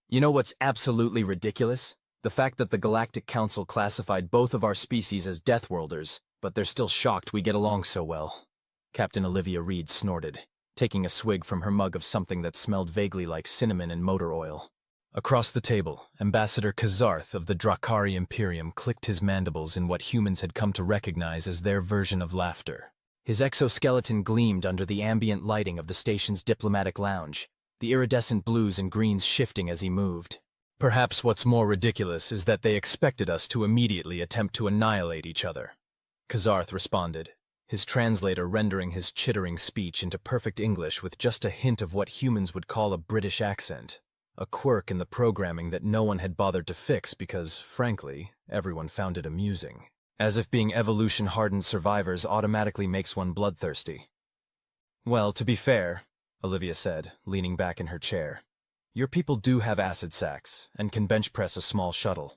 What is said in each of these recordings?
You know what's absolutely ridiculous? The fact that the Galactic Council classified both of our species as deathworlders, but they're still shocked we get along so well. Captain Olivia Reed snorted, taking a swig from her mug of something that smelled vaguely like cinnamon and motor oil. Across the table, Ambassador Kazarth of the Dra'kari Imperium clicked his mandibles in what humans had come to recognize as their version of laughter. His exoskeleton gleamed under the ambient lighting of the station's diplomatic lounge, the iridescent blues and greens shifting as he moved. Perhaps what's more ridiculous is that they expected us to immediately attempt to annihilate each other. Kazarth responded, his translator rendering his chittering speech into perfect English with just a hint of what humans would call a British accent. A quirk in the programming that no one had bothered to fix because, frankly, everyone found it amusing. As if being evolution-hardened survivors automatically makes one bloodthirsty. Well, to be fair, Olivia said, leaning back in her chair, your people do have acid sacs and can bench press a small shuttle.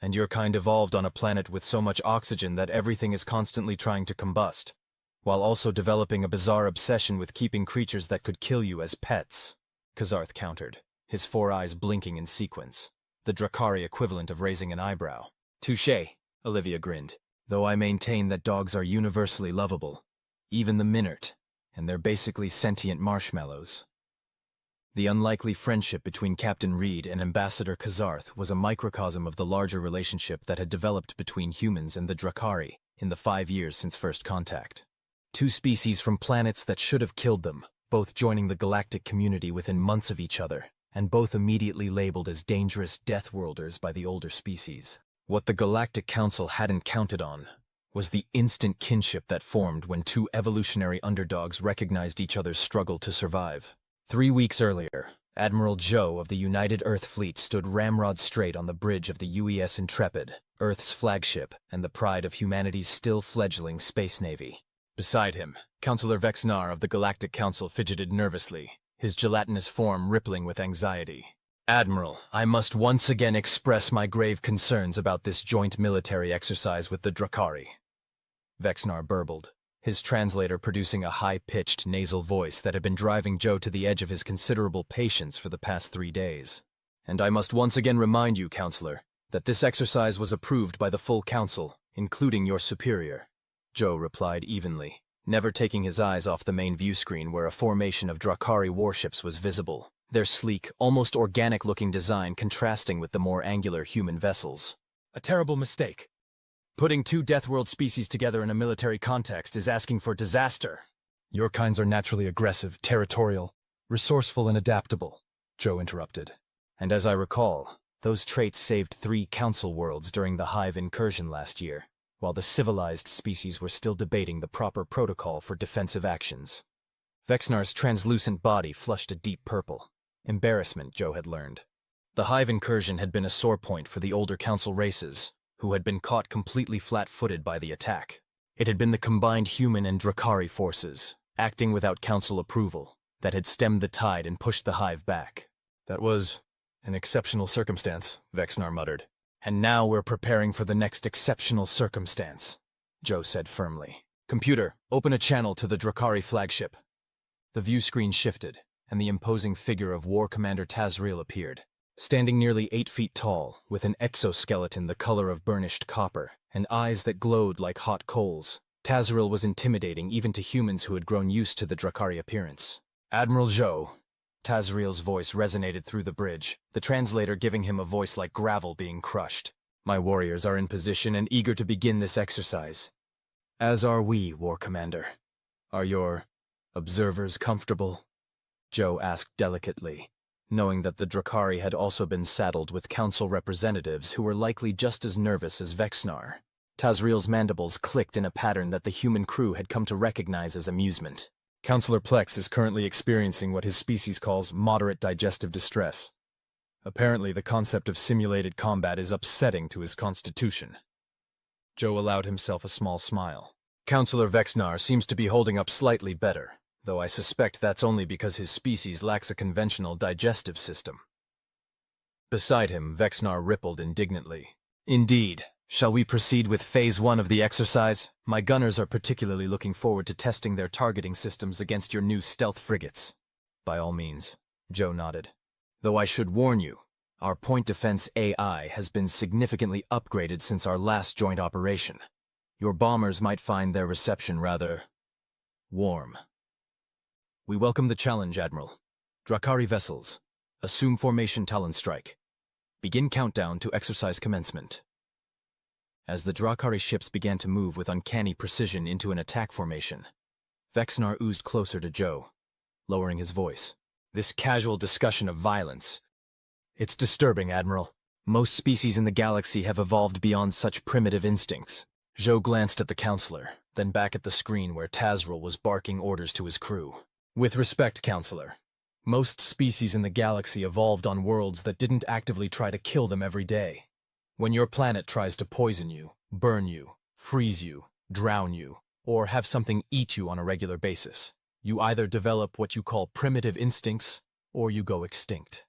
And your kind evolved on a planet with so much oxygen that everything is constantly trying to combust, while also developing a bizarre obsession with keeping creatures that could kill you as pets, Kazarth countered, his 4 eyes blinking in sequence, the Dra'kari equivalent of raising an eyebrow. Touché, Olivia grinned, though I maintain that dogs are universally lovable, even the Minert, and they're basically sentient marshmallows. The unlikely friendship between Captain Reed and Ambassador Kazarth was a microcosm of the larger relationship that had developed between humans and the Dra'kari in the 5 years since first contact. 2 species from planets that should have killed them, both joining the galactic community within months of each other, and both immediately labeled as dangerous deathworlders by the older species. What the Galactic Council hadn't counted on was the instant kinship that formed when 2 evolutionary underdogs recognized each other's struggle to survive. 3 weeks earlier, Admiral Zhou of the United Earth Fleet stood ramrod straight on the bridge of the UES Intrepid, Earth's flagship and the pride of humanity's still-fledgling space navy. Beside him, Councillor Vexnar of the Galactic Council fidgeted nervously, his gelatinous form rippling with anxiety. Admiral, I must once again express my grave concerns about this joint military exercise with the Dra'kari. Vexnar burbled, his translator producing a high-pitched nasal voice that had been driving Zhou to the edge of his considerable patience for the past 3 days. And I must once again remind you, Counselor, that this exercise was approved by the full Council, including your superior. Zhou replied evenly, never taking his eyes off the main view screen where a formation of Dra'kari warships was visible, their sleek, almost organic-looking design contrasting with the more angular human vessels. A terrible mistake. Putting 2 Deathworld species together in a military context is asking for disaster. Your kinds are naturally aggressive, territorial, resourceful and adaptable, Zhou interrupted. And as I recall, those traits saved 3 Council worlds during the Hive incursion last year, while the civilized species were still debating the proper protocol for defensive actions. Vexnar's translucent body flushed a deep purple. Embarrassment, Zhou had learned. The Hive incursion had been a sore point for the older Council races, who had been caught completely flat-footed by the attack. It had been the combined human and Dra'kari forces, acting without Council approval, that had stemmed the tide and pushed the Hive back. That was an exceptional circumstance, Vexnar muttered. And now we're preparing for the next exceptional circumstance, Zhou said firmly. Computer, open a channel to the Dra'kari flagship. The view screen shifted, and the imposing figure of War Commander Tazriel appeared. Standing nearly 8 feet tall, with an exoskeleton the color of burnished copper, and eyes that glowed like hot coals, Tazriel was intimidating even to humans who had grown used to the Dra'kari appearance. Admiral Zhou. Tazriel's voice resonated through the bridge, the translator giving him a voice like gravel being crushed. My warriors are in position and eager to begin this exercise. As are we, War Commander. Are your observers comfortable? Zhou asked delicately, knowing that the Dra'kari had also been saddled with Council representatives who were likely just as nervous as Vexnar. Tazriel's mandibles clicked in a pattern that the human crew had come to recognize as amusement. Councillor Plex is currently experiencing what his species calls moderate digestive distress. Apparently the concept of simulated combat is upsetting to his constitution. Zhou allowed himself a small smile. Councillor Vexnar seems to be holding up slightly better, though I suspect that's only because his species lacks a conventional digestive system. Beside him, Vexnar rippled indignantly. Indeed. Shall we proceed with Phase 1 of the exercise? My gunners are particularly looking forward to testing their targeting systems against your new stealth frigates. By all means, Zhou nodded. Though I should warn you, Our point defense AI has been significantly upgraded since our last joint operation. Your bombers might find their reception rather warm. We welcome the challenge, Admiral. Dra'kari vessels, assume formation Talon strike. Begin countdown to exercise commencement. As the Dra'kari ships began to move with uncanny precision into an attack formation, Vexnar oozed closer to Zhou, lowering his voice. This casual discussion of violence. It's disturbing, Admiral. Most species in the galaxy have evolved beyond such primitive instincts. Zhou glanced at the counselor, then back at the screen where Tazril was barking orders to his crew. With respect, Counselor, most species in the galaxy evolved on worlds that didn't actively try to kill them every day. When your planet tries to poison you, burn you, freeze you, drown you, or have something eat you on a regular basis, you either develop what you call primitive instincts, or you go extinct.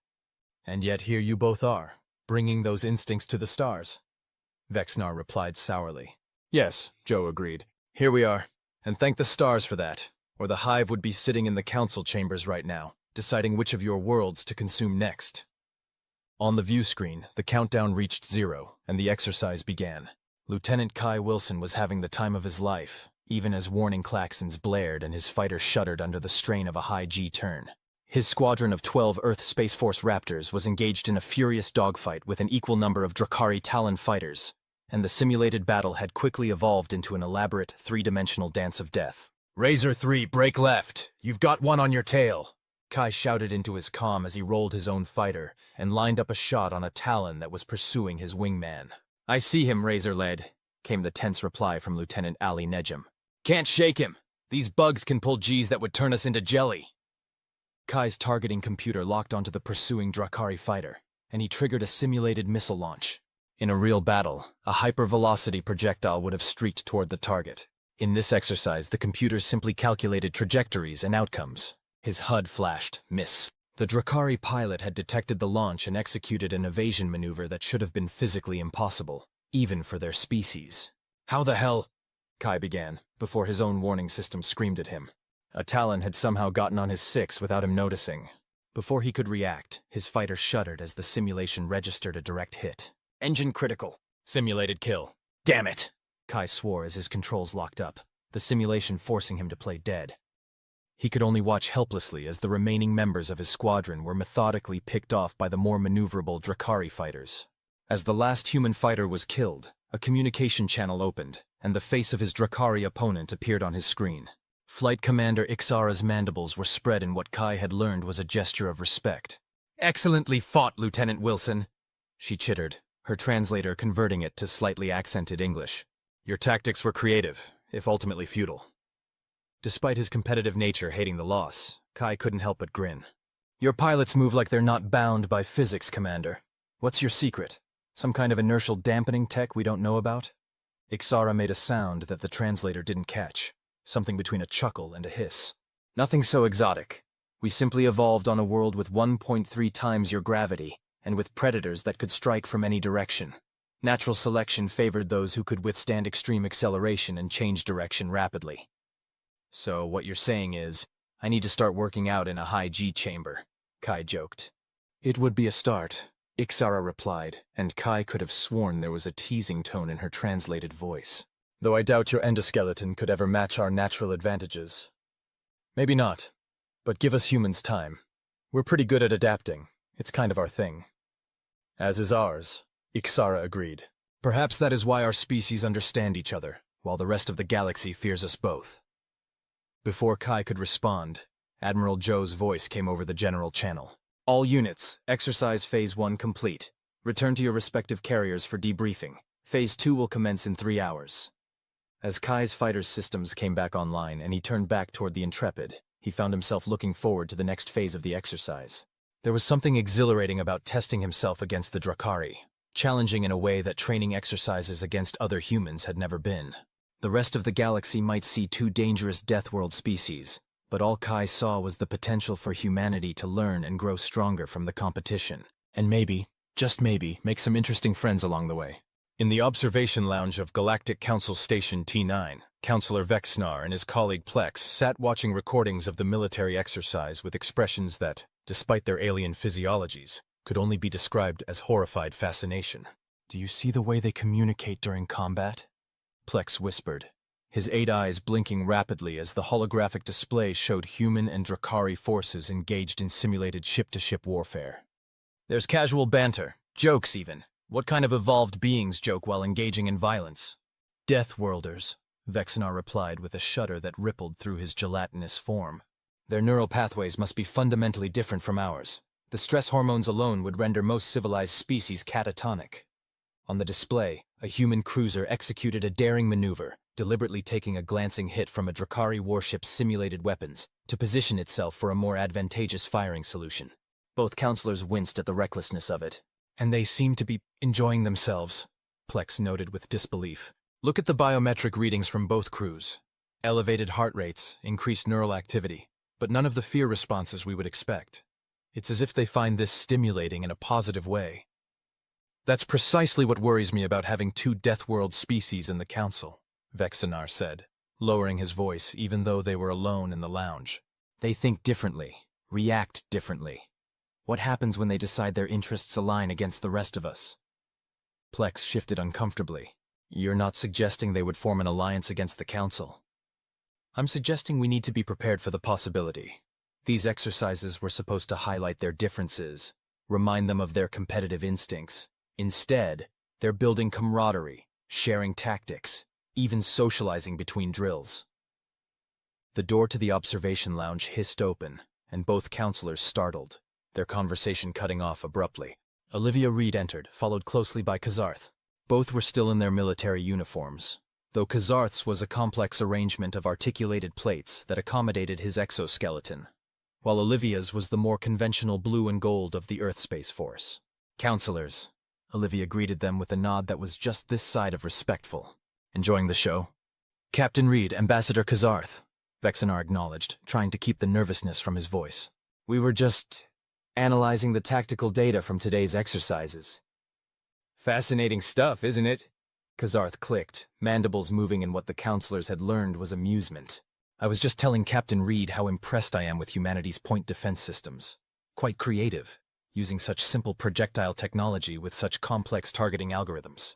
And yet here you both are, bringing those instincts to the stars. Vexnar replied sourly. Yes, Zhou agreed. Here we are, and thank the stars for that, or the Hive would be sitting in the council chambers right now, deciding which of your worlds to consume next. On the view screen, the countdown reached 0, and the exercise began. Lieutenant Kai Wilson was having the time of his life, even as warning klaxons blared and his fighter shuddered under the strain of a high G turn. His squadron of 12 Earth Space Force Raptors was engaged in a furious dogfight with an equal number of Dra'kari Talon fighters, and the simulated battle had quickly evolved into an elaborate three-dimensional dance of death. Razor 3, break left! You've got one on your tail! Kai shouted into his comm as he rolled his own fighter and lined up a shot on a Talon that was pursuing his wingman. I see him, Razor-led, came the tense reply from Lieutenant Ali Nejum. Can't shake him! These bugs can pull Gs that would turn us into jelly! Kai's targeting computer locked onto the pursuing Dra'kari fighter, and he triggered a simulated missile launch. In a real battle, a hypervelocity projectile would have streaked toward the target. In this exercise, the computer simply calculated trajectories and outcomes. His HUD flashed, miss. The Dra'kari pilot had detected the launch and executed an evasion maneuver that should have been physically impossible, even for their species. How the hell? Kai began, before his own warning system screamed at him. A Talon had somehow gotten on his 6 without him noticing. Before he could react, his fighter shuddered as the simulation registered a direct hit. Engine critical. Simulated kill. Damn it! Kai swore as his controls locked up, the simulation forcing him to play dead. He could only watch helplessly as the remaining members of his squadron were methodically picked off by the more maneuverable Dra'kari fighters. As the last human fighter was killed, a communication channel opened, and the face of his Dra'kari opponent appeared on his screen. Flight Commander Ixara's mandibles were spread in what Kai had learned was a gesture of respect. Excellently fought, Lieutenant Wilson, she chittered, her translator converting it to slightly accented English. Your tactics were creative, if ultimately futile. Despite his competitive nature hating the loss, Kai couldn't help but grin. Your pilots move like they're not bound by physics, Commander. What's your secret? Some kind of inertial dampening tech we don't know about? Ixara made a sound that the translator didn't catch, something between a chuckle and a hiss. Nothing so exotic. We simply evolved on a world with 1.3 times your gravity, and with predators that could strike from any direction. Natural selection favored those who could withstand extreme acceleration and change direction rapidly. So what you're saying is, I need to start working out in a high G chamber, Kai joked. It would be a start, Ixara replied, and Kai could have sworn there was a teasing tone in her translated voice. Though I doubt your endoskeleton could ever match our natural advantages. Maybe not, but give us humans time. We're pretty good at adapting. It's kind of our thing. As is ours, Ixara agreed. Perhaps that is why our species understand each other, while the rest of the galaxy fears us both. Before Kai could respond, Admiral Zhou's voice came over the general channel. All units, exercise Phase 1 complete. Return to your respective carriers for debriefing. Phase 2 will commence in 3 hours. As Kai's fighter's systems came back online and he turned back toward the Intrepid, he found himself looking forward to the next phase of the exercise. There was something exhilarating about testing himself against the Dra'kari, challenging in a way that training exercises against other humans had never been. The rest of the galaxy might see 2 dangerous deathworld species, but all Kai saw was the potential for humanity to learn and grow stronger from the competition, and maybe, just maybe, make some interesting friends along the way. In the observation lounge of Galactic Council Station T9, Counselor Vexnar and his colleague Plex sat watching recordings of the military exercise with expressions that, despite their alien physiologies, could only be described as horrified fascination. "Do you see the way they communicate during combat?" Plex whispered, his 8 eyes blinking rapidly as the holographic display showed human and Dra'kari forces engaged in simulated ship-to-ship warfare. "There's casual banter, jokes even. What kind of evolved beings joke while engaging in violence?" "Deathworlders," Vexenar replied with a shudder that rippled through his gelatinous form. "Their neural pathways must be fundamentally different from ours. The stress hormones alone would render most civilized species catatonic." On the display, a human cruiser executed a daring maneuver, deliberately taking a glancing hit from a Dra'kari warship's simulated weapons to position itself for a more advantageous firing solution. Both counselors winced at the recklessness of it. "And they seem to be enjoying themselves," Plex noted with disbelief. "Look at the biometric readings from both crews. Elevated heart rates, increased neural activity, but none of the fear responses we would expect. It's as if they find this stimulating in a positive way." "That's precisely what worries me about having 2 Deathworld species in the Council," Vexenar said, lowering his voice even though they were alone in the lounge. "They think differently, react differently. What happens when they decide their interests align against the rest of us?" Plex shifted uncomfortably. "You're not suggesting they would form an alliance against the Council?" "I'm suggesting we need to be prepared for the possibility. These exercises were supposed to highlight their differences, remind them of their competitive instincts. Instead, they're building camaraderie, sharing tactics, even socializing between drills." The door to the observation lounge hissed open, and both counselors startled, their conversation cutting off abruptly. Olivia Reed entered, followed closely by Kazarth. Both were still in their military uniforms, though Kazarth's was a complex arrangement of articulated plates that accommodated his exoskeleton, while Olivia's was the more conventional blue and gold of the Earth Space Force. "Counselors," Olivia greeted them with a nod that was just this side of respectful. "Enjoying the show?" "Captain Reed, Ambassador Kazarth," Vexenar acknowledged, trying to keep the nervousness from his voice. "We were just analyzing the tactical data from today's exercises." "Fascinating stuff, isn't it?" Kazarth clicked, mandibles moving in what the counselors had learned was amusement. "I was just telling Captain Reed how impressed I am with humanity's point defense systems. Quite creative, using such simple projectile technology with such complex targeting algorithms.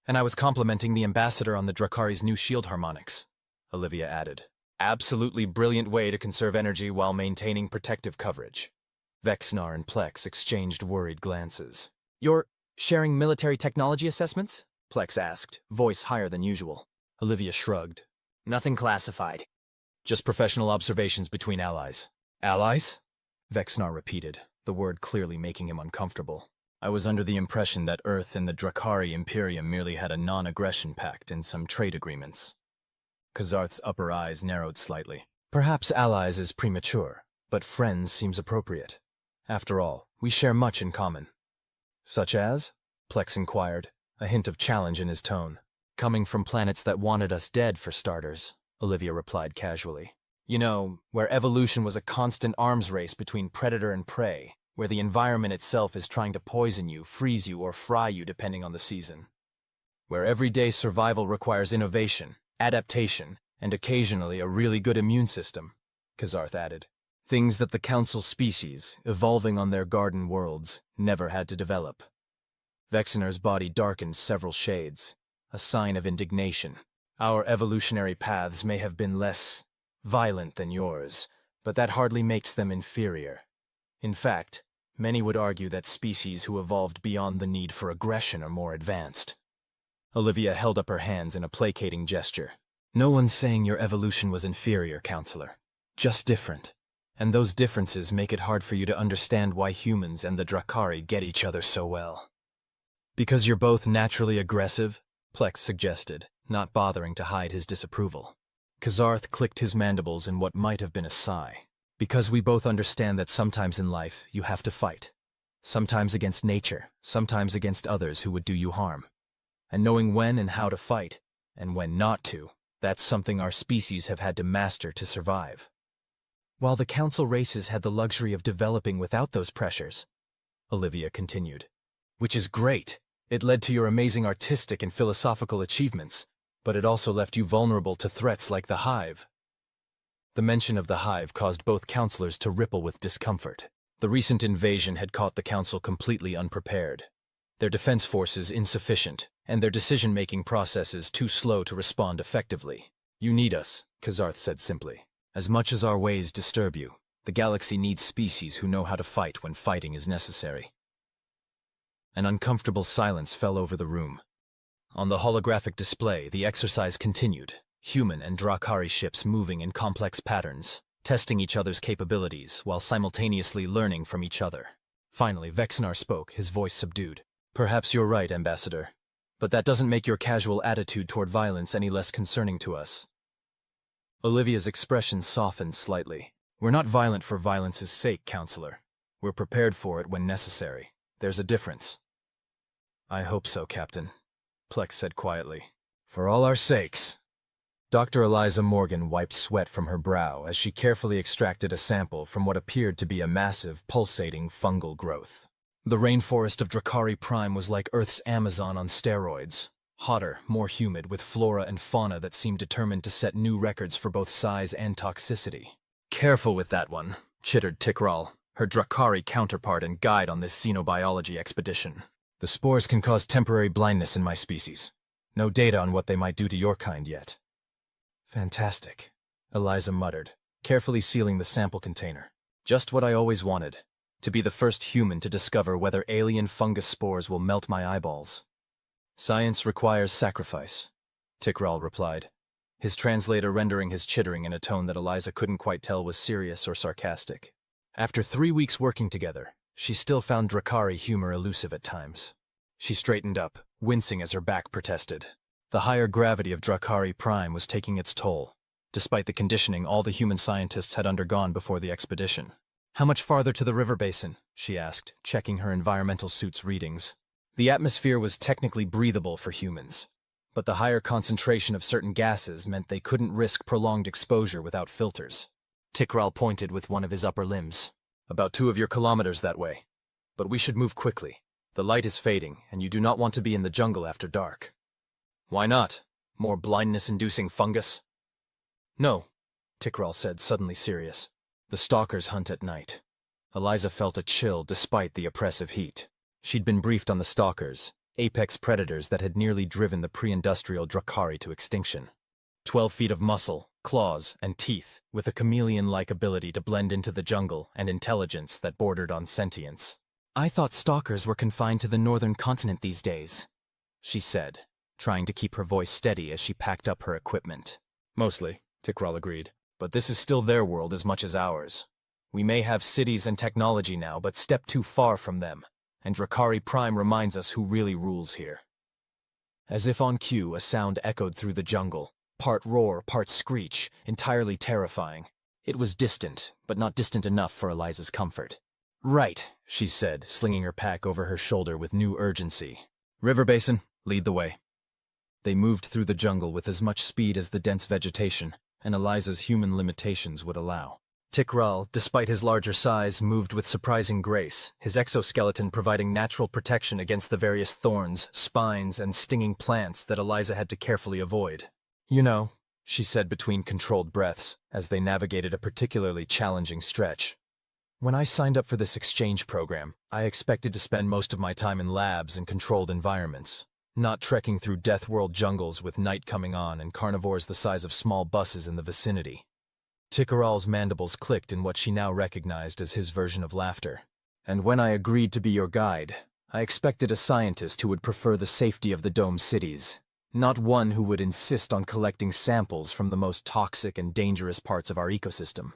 And I was complimenting the ambassador on the Dra'kari's new shield harmonics," Olivia added. "Absolutely brilliant way to conserve energy while maintaining protective coverage." Vexenar and Plex exchanged worried glances. "You're sharing military technology assessments?" Plex asked, voice higher than usual. Olivia shrugged. "Nothing classified. Just professional observations between allies." "Allies?" Vexenar repeated, the word clearly making him uncomfortable. "I was under the impression that Earth and the Dra'kari Imperium merely had a non-aggression pact and some trade agreements." Kazarth's upper eyes narrowed slightly. "Perhaps allies is premature, but friends seems appropriate. After all, we share much in common." "Such as?" Plex inquired, a hint of challenge in his tone. "Coming from planets that wanted us dead, for starters," Olivia replied casually. "You know, where evolution was a constant arms race between predator and prey, where the environment itself is trying to poison you, freeze you, or fry you depending on the season. Where everyday survival requires innovation, adaptation, and occasionally a really good immune system," Kazarth added. "Things that the Council species, evolving on their garden worlds, never had to develop." Vexenar's body darkened several shades, a sign of indignation. "Our evolutionary paths may have been less violent than yours, but that hardly makes them inferior. In fact, many would argue that species who evolved beyond the need for aggression are more advanced." Olivia held up her hands in a placating gesture. "No one's saying your evolution was inferior, Counselor. Just different. And those differences make it hard for you to understand why humans and the Dra'kari get each other so well." "Because you're both naturally aggressive?" Plex suggested, not bothering to hide his disapproval. Kazarth clicked his mandibles in what might have been a sigh. "Because we both understand that sometimes in life you have to fight. Sometimes against nature, sometimes against others who would do you harm. And knowing when and how to fight, and when not to, that's something our species have had to master to survive. While the Council races had the luxury of developing without those pressures," Olivia continued. "Which is great. It led to your amazing artistic and philosophical achievements, but it also left you vulnerable to threats like the Hive." The mention of the Hive caused both counselors to ripple with discomfort. The recent invasion had caught the Council completely unprepared. Their defense forces insufficient, and their decision-making processes too slow to respond effectively. "You need us," Kazarth said simply. "As much as our ways disturb you, the galaxy needs species who know how to fight when fighting is necessary." An uncomfortable silence fell over the room. On the holographic display, the exercise continued, human and Dra'kari ships moving in complex patterns, testing each other's capabilities while simultaneously learning from each other. Finally, Vexnar spoke, his voice subdued. "Perhaps you're right, Ambassador. But that doesn't make your casual attitude toward violence any less concerning to us." Olivia's expression softened slightly. "We're not violent for violence's sake, Counselor. We're prepared for it when necessary. There's a difference." "I hope so, Captain," Plex said quietly. "For all our sakes." Dr. Eliza Morgan wiped sweat from her brow as she carefully extracted a sample from what appeared to be a massive, pulsating fungal growth. The rainforest of Dra'kari Prime was like Earth's Amazon on steroids. Hotter, more humid, with flora and fauna that seemed determined to set new records for both size and toxicity. "Careful with that one," chittered Tikral, her Dra'kari counterpart and guide on this xenobiology expedition. "The spores can cause temporary blindness in my species. No data on what they might do to your kind yet." "Fantastic," Eliza muttered, carefully sealing the sample container. "Just what I always wanted. To be the first human to discover whether alien fungus spores will melt my eyeballs." "Science requires sacrifice," Tikral replied, his translator rendering his chittering in a tone that Eliza couldn't quite tell was serious or sarcastic. After 3 weeks working together, she still found Dra'kari humor elusive at times. She straightened up, wincing as her back protested. The higher gravity of Dra'kari Prime was taking its toll, despite the conditioning all the human scientists had undergone before the expedition. "How much farther to the river basin?" she asked, checking her environmental suit's readings. The atmosphere was technically breathable for humans, but the higher concentration of certain gases meant they couldn't risk prolonged exposure without filters. Tikral pointed with one of his upper limbs. "About 2 of your kilometers that way. But we should move quickly. The light is fading, and you do not want to be in the jungle after dark." "Why not? More blindness-inducing fungus?" "No," Tikral said, suddenly serious. "The stalkers hunt at night." Eliza felt a chill despite the oppressive heat. She'd been briefed on the stalkers, apex predators that had nearly driven the pre-industrial Dra'kari to extinction. 12 feet of muscle, claws, and teeth, with a chameleon-like ability to blend into the jungle and intelligence that bordered on sentience. "I thought stalkers were confined to the northern continent these days," she said, trying to keep her voice steady as she packed up her equipment. "Mostly," Tikral agreed. "But this is still their world as much as ours. We may have cities and technology now, but step too far from them, and Dra'kari Prime reminds us who really rules here." As if on cue, a sound echoed through the jungle, part roar, part screech, entirely terrifying. It was distant, but not distant enough for Eliza's comfort. "Right," she said, slinging her pack over her shoulder with new urgency. "River basin, lead the way." They moved through the jungle with as much speed as the dense vegetation and Eliza's human limitations would allow. Tikral, despite his larger size, moved with surprising grace, his exoskeleton providing natural protection against the various thorns, spines, and stinging plants that Eliza had to carefully avoid. "You know," she said between controlled breaths, as they navigated a particularly challenging stretch, "when I signed up for this exchange program, I expected to spend most of my time in labs and controlled environments, not trekking through deathworld jungles with night coming on and carnivores the size of small buses in the vicinity." Tikaral's mandibles clicked in what she now recognized as his version of laughter. "And when I agreed to be your guide, I expected a scientist who would prefer the safety of the dome cities, not one who would insist on collecting samples from the most toxic and dangerous parts of our ecosystem."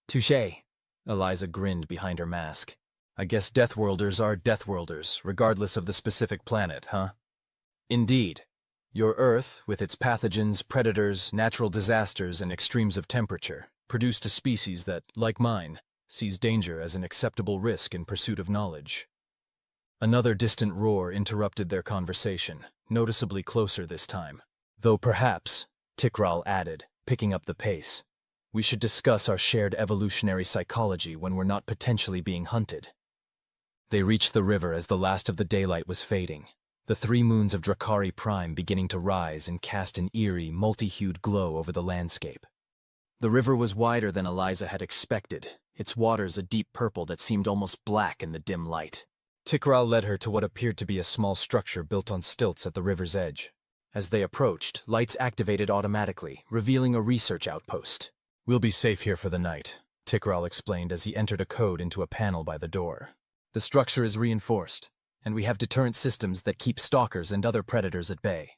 "Touché," Eliza grinned behind her mask. "I guess deathworlders are deathworlders, regardless of the specific planet, huh?" "Indeed. Your Earth, with its pathogens, predators, natural disasters, and extremes of temperature, produced a species that, like mine, sees danger as an acceptable risk in pursuit of knowledge." Another distant roar interrupted their conversation, noticeably closer this time. "Though perhaps," Tikral added, picking up the pace, "we should discuss our shared evolutionary psychology when we're not potentially being hunted." They reached the river as the last of the daylight was fading, the 3 moons of Dra'kari Prime beginning to rise and cast an eerie, multi-hued glow over the landscape. The river was wider than Eliza had expected, its waters a deep purple that seemed almost black in the dim light. Tikral led her to what appeared to be a small structure built on stilts at the river's edge. As they approached, lights activated automatically, revealing a research outpost. "We'll be safe here for the night," Tikral explained as he entered a code into a panel by the door. "The structure is reinforced, and we have deterrent systems that keep stalkers and other predators at bay."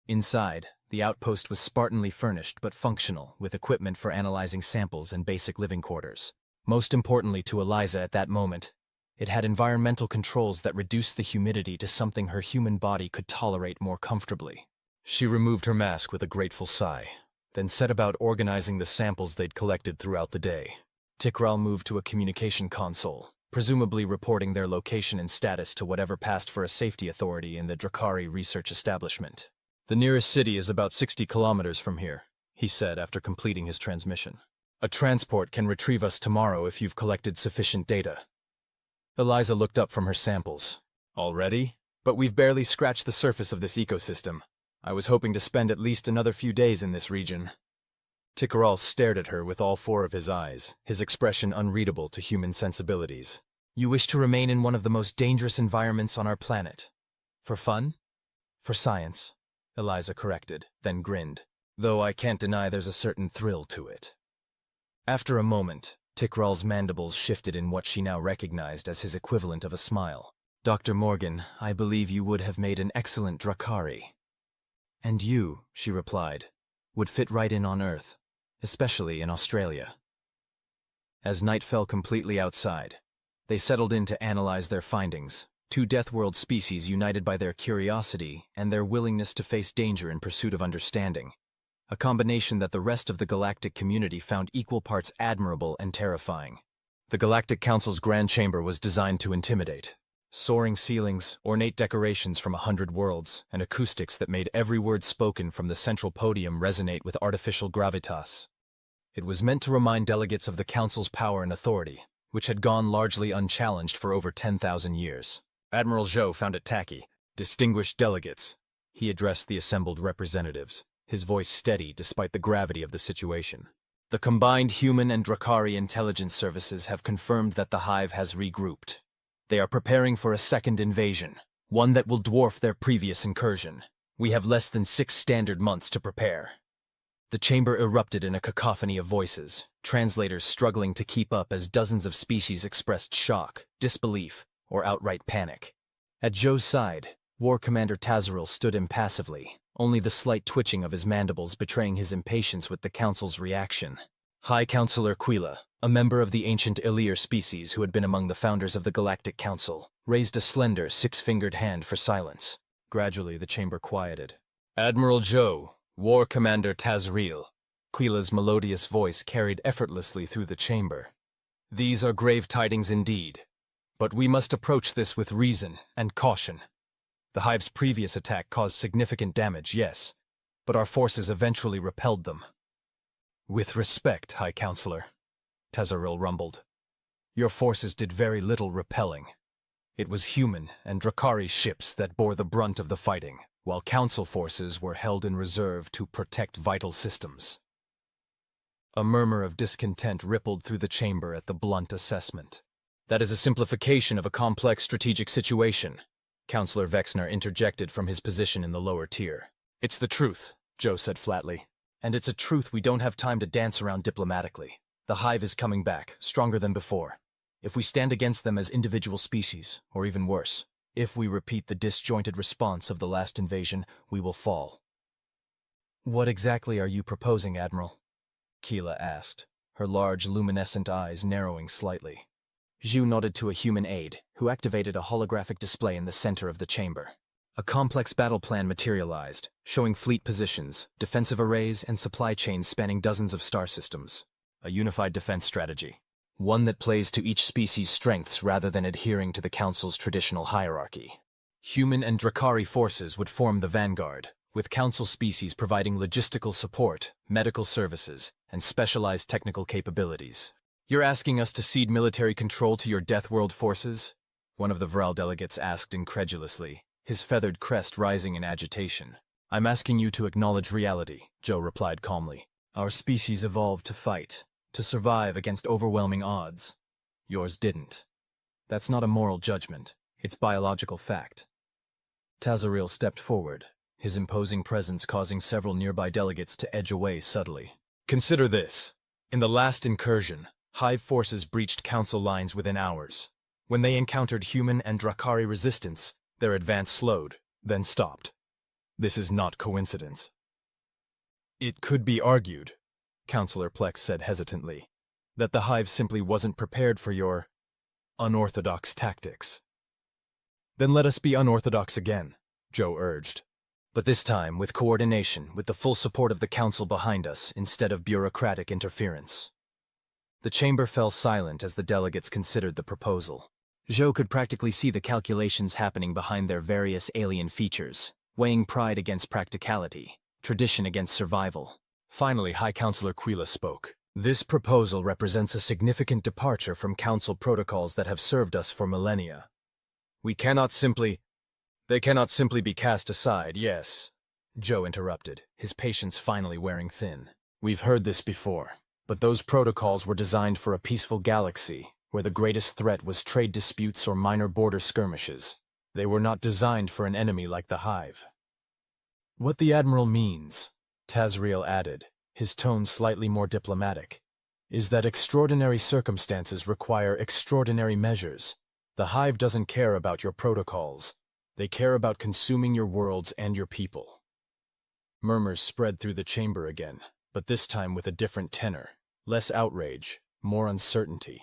Inside, the outpost was spartanly furnished but functional, with equipment for analyzing samples and basic living quarters. Most importantly to Eliza at that moment, it had environmental controls that reduced the humidity to something her human body could tolerate more comfortably. She removed her mask with a grateful sigh, then set about organizing the samples they'd collected throughout the day. Tikral moved to a communication console, presumably reporting their location and status to whatever passed for a safety authority in the Dra'kari research establishment. "The nearest city is about 60 kilometers from here," he said after completing his transmission. "A transport can retrieve us tomorrow if you've collected sufficient data." Eliza looked up from her samples. "Already? But we've barely scratched the surface of this ecosystem. I was hoping to spend at least another few days in this region." Tikral stared at her with all four of his eyes, his expression unreadable to human sensibilities. "You wish to remain in one of the most dangerous environments on our planet. For fun? For science?" Eliza corrected, then grinned. "Though I can't deny there's a certain thrill to it." After a moment, Tikral's mandibles shifted in what she now recognized as his equivalent of a smile. "Dr. Morgan, I believe you would have made an excellent Dra'kari." "And you," she replied, "would fit right in on Earth, especially in Australia." As night fell completely outside, they settled in to analyze their findings. Two Deathworld species united by their curiosity and their willingness to face danger in pursuit of understanding. A combination that the rest of the galactic community found equal parts admirable and terrifying. The Galactic Council's Grand Chamber was designed to intimidate. Soaring ceilings, ornate decorations from 100 worlds, and acoustics that made every word spoken from the central podium resonate with artificial gravitas. It was meant to remind delegates of the Council's power and authority, which had gone largely unchallenged for over 10,000 years. Admiral Zhou found it tacky. "Distinguished delegates," he addressed the assembled representatives, his voice steady despite the gravity of the situation. "The combined human and Dra'kari intelligence services have confirmed that the Hive has regrouped. They are preparing for a second invasion, one that will dwarf their previous incursion. We have less than 6 standard months to prepare." The chamber erupted in a cacophony of voices, translators struggling to keep up as dozens of species expressed shock, disbelief, or outright panic. At Zhou's side, War Commander Tazaril stood impassively, only the slight twitching of his mandibles betraying his impatience with the Council's reaction. High Counselor Quila, a member of the ancient Ilir species who had been among the founders of the Galactic Council, raised a slender, 6-fingered hand for silence. Gradually, the chamber quieted. "Admiral Zhou, War Commander Tazaril," Quila's melodious voice carried effortlessly through the chamber. "These are grave tidings indeed. But we must approach this with reason and caution. The Hive's previous attack caused significant damage, yes, but our forces eventually repelled them." "With respect, High Counselor," Tazaril rumbled, "your forces did very little repelling. It was human and Dra'kari ships that bore the brunt of the fighting, while Council forces were held in reserve to protect vital systems." A murmur of discontent rippled through the chamber at the blunt assessment. "That is a simplification of a complex strategic situation," Counselor Vexner interjected from his position in the lower tier. "It's the truth," Zhou said flatly. "And it's a truth we don't have time to dance around diplomatically. The Hive is coming back, stronger than before. If we stand against them as individual species, or even worse, if we repeat the disjointed response of the last invasion, we will fall." "What exactly are you proposing, Admiral?" Quila asked, her large, luminescent eyes narrowing slightly. Zhou nodded to a human aide, who activated a holographic display in the center of the chamber. A complex battle plan materialized, showing fleet positions, defensive arrays, and supply chains spanning dozens of star systems. A unified defense strategy. One that plays to each species' strengths rather than adhering to the Council's traditional hierarchy. Human and Dra'kari forces would form the vanguard, with Council species providing logistical support, medical services, and specialized technical capabilities. "You're asking us to cede military control to your Deathworld forces?" one of the Vral delegates asked incredulously, his feathered crest rising in agitation. "I'm asking you to acknowledge reality," Zhou replied calmly. "Our species evolved to fight, to survive against overwhelming odds. Yours didn't. That's not a moral judgment, it's biological fact. Tazaril stepped forward, his imposing presence causing several nearby delegates to edge away subtly. Consider this. In the last incursion, Hive forces breached Council lines within hours. When they encountered human and Dra'kari resistance, their advance slowed, then stopped. This is not coincidence. It could be argued, Councillor Plex said hesitantly, that the Hive simply wasn't prepared for your unorthodox tactics. Then let us be unorthodox again, Zhou urged. But this time with coordination, with the full support of the Council behind us, instead of bureaucratic interference. The chamber fell silent as the delegates considered the proposal. Zhou could practically see the calculations happening behind their various alien features, weighing pride against practicality, tradition against survival. Finally, High Councillor Quila spoke. This proposal represents a significant departure from Council protocols that have served us for millennia. They cannot simply be cast aside, yes, Zhou interrupted, his patience finally wearing thin. We've heard this before, but those protocols were designed for a peaceful galaxy, where the greatest threat was trade disputes or minor border skirmishes. They were not designed for an enemy like the Hive. What the Admiral means, Tazriel added, his tone slightly more diplomatic, is that extraordinary circumstances require extraordinary measures. The Hive doesn't care about your protocols. They care about consuming your worlds and your people. Murmurs spread through the chamber again, but this time with a different tenor. Less outrage, more uncertainty.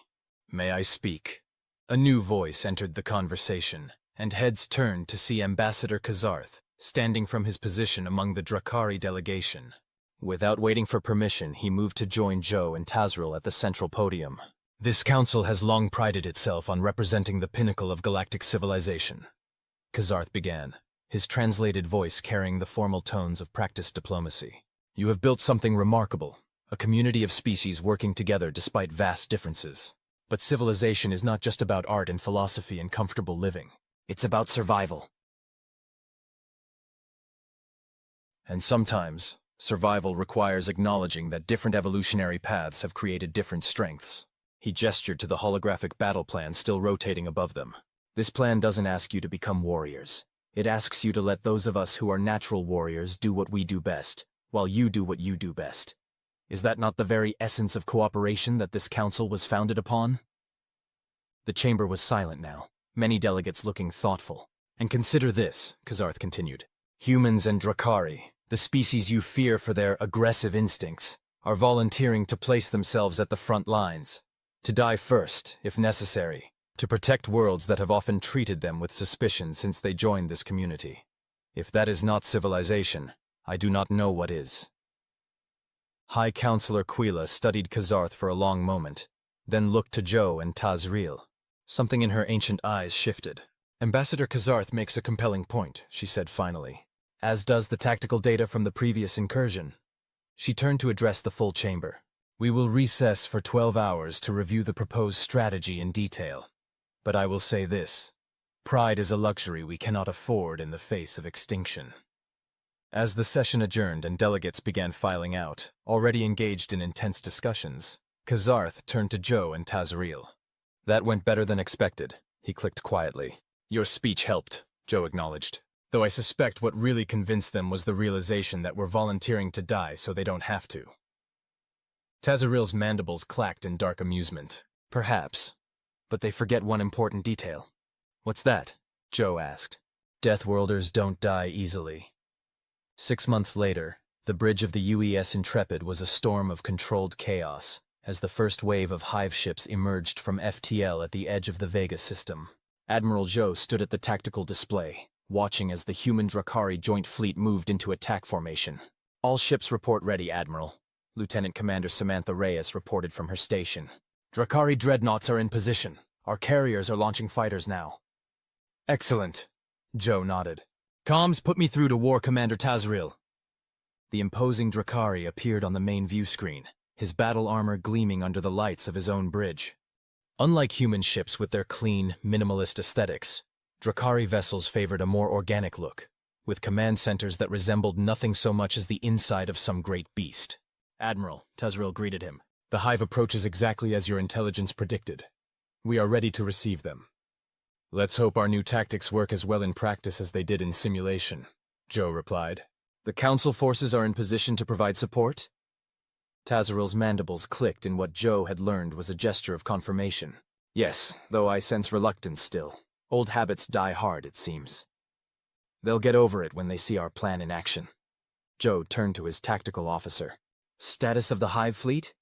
May I speak? A new voice entered the conversation, and heads turned to see Ambassador Kazarth, standing from his position among the Dra'kari delegation. Without waiting for permission, he moved to join Zhou and Tazril at the central podium. This council has long prided itself on representing the pinnacle of galactic civilization, Kazarth began, his translated voice carrying the formal tones of practiced diplomacy. You have built something remarkable, a community of species working together despite vast differences. But civilization is not just about art and philosophy and comfortable living. It's about survival. And sometimes, survival requires acknowledging that different evolutionary paths have created different strengths. He gestured to the holographic battle plan still rotating above them. This plan doesn't ask you to become warriors. It asks you to let those of us who are natural warriors do what we do best, while you do what you do best. Is that not the very essence of cooperation that this council was founded upon? The chamber was silent now, many delegates looking thoughtful. And consider this, Kazarth continued. Humans and Dra'kari, the species you fear for their aggressive instincts, are volunteering to place themselves at the front lines. To die first, if necessary. To protect worlds that have often treated them with suspicion since they joined this community. If that is not civilization, I do not know what is. High Councillor Quila studied Kazarth for a long moment, then looked to Zhou and Tazril. Something in her ancient eyes shifted. Ambassador Kazarth makes a compelling point, she said finally, as does the tactical data from the previous incursion. She turned to address the full chamber. We will recess for 12 hours to review the proposed strategy in detail. But I will say this. Pride is a luxury we cannot afford in the face of extinction. As the session adjourned and delegates began filing out, already engaged in intense discussions, Kazarth turned to Zhou and Tazril. That went better than expected, he clicked quietly. Your speech helped, Zhou acknowledged. Though I suspect what really convinced them was the realization that we're volunteering to die so they don't have to. Tazril's mandibles clacked in dark amusement. Perhaps. But they forget one important detail. What's that? Zhou asked. Deathworlders don't die easily. 6 months later, the bridge of the UES Intrepid was a storm of controlled chaos, as the first wave of Hive ships emerged from FTL at the edge of the Vega system. Admiral Zhou stood at the tactical display, watching as the human Dra'kari joint fleet moved into attack formation. All ships report ready, Admiral. Lieutenant Commander Samantha Reyes reported from her station. Dra'kari dreadnoughts are in position. Our carriers are launching fighters now. Excellent, Zhou nodded. Comms, put me through to War Commander Tazril. The imposing Dra'kari appeared on the main view screen, his battle armor gleaming under the lights of his own bridge. Unlike human ships with their clean, minimalist aesthetics, Dra'kari vessels favored a more organic look, with command centers that resembled nothing so much as the inside of some great beast. Admiral, Tazril greeted him. The Hive approaches exactly as your intelligence predicted. We are ready to receive them. Let's hope our new tactics work as well in practice as they did in simulation, Zhou replied. The Council forces are in position to provide support? Tazarel's mandibles clicked in what Zhou had learned was a gesture of confirmation. Yes, though I sense reluctance still. Old habits die hard, it seems. They'll get over it when they see our plan in action. Zhou turned to his tactical officer. Status of the Hive fleet?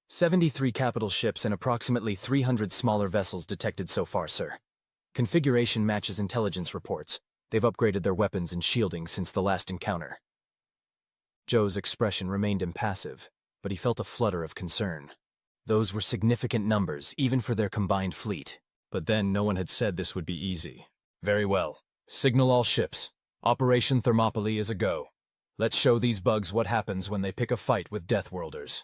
73 capital ships and approximately 300 smaller vessels detected so far, sir. Configuration matches intelligence reports. They've upgraded their weapons and shielding since the last encounter. Zhou's expression remained impassive, but he felt a flutter of concern. Those were significant numbers, even for their combined fleet. But then no one had said this would be easy. Very well. Signal all ships. Operation Thermopylae is a go. Let's show these bugs what happens when they pick a fight with deathworlders.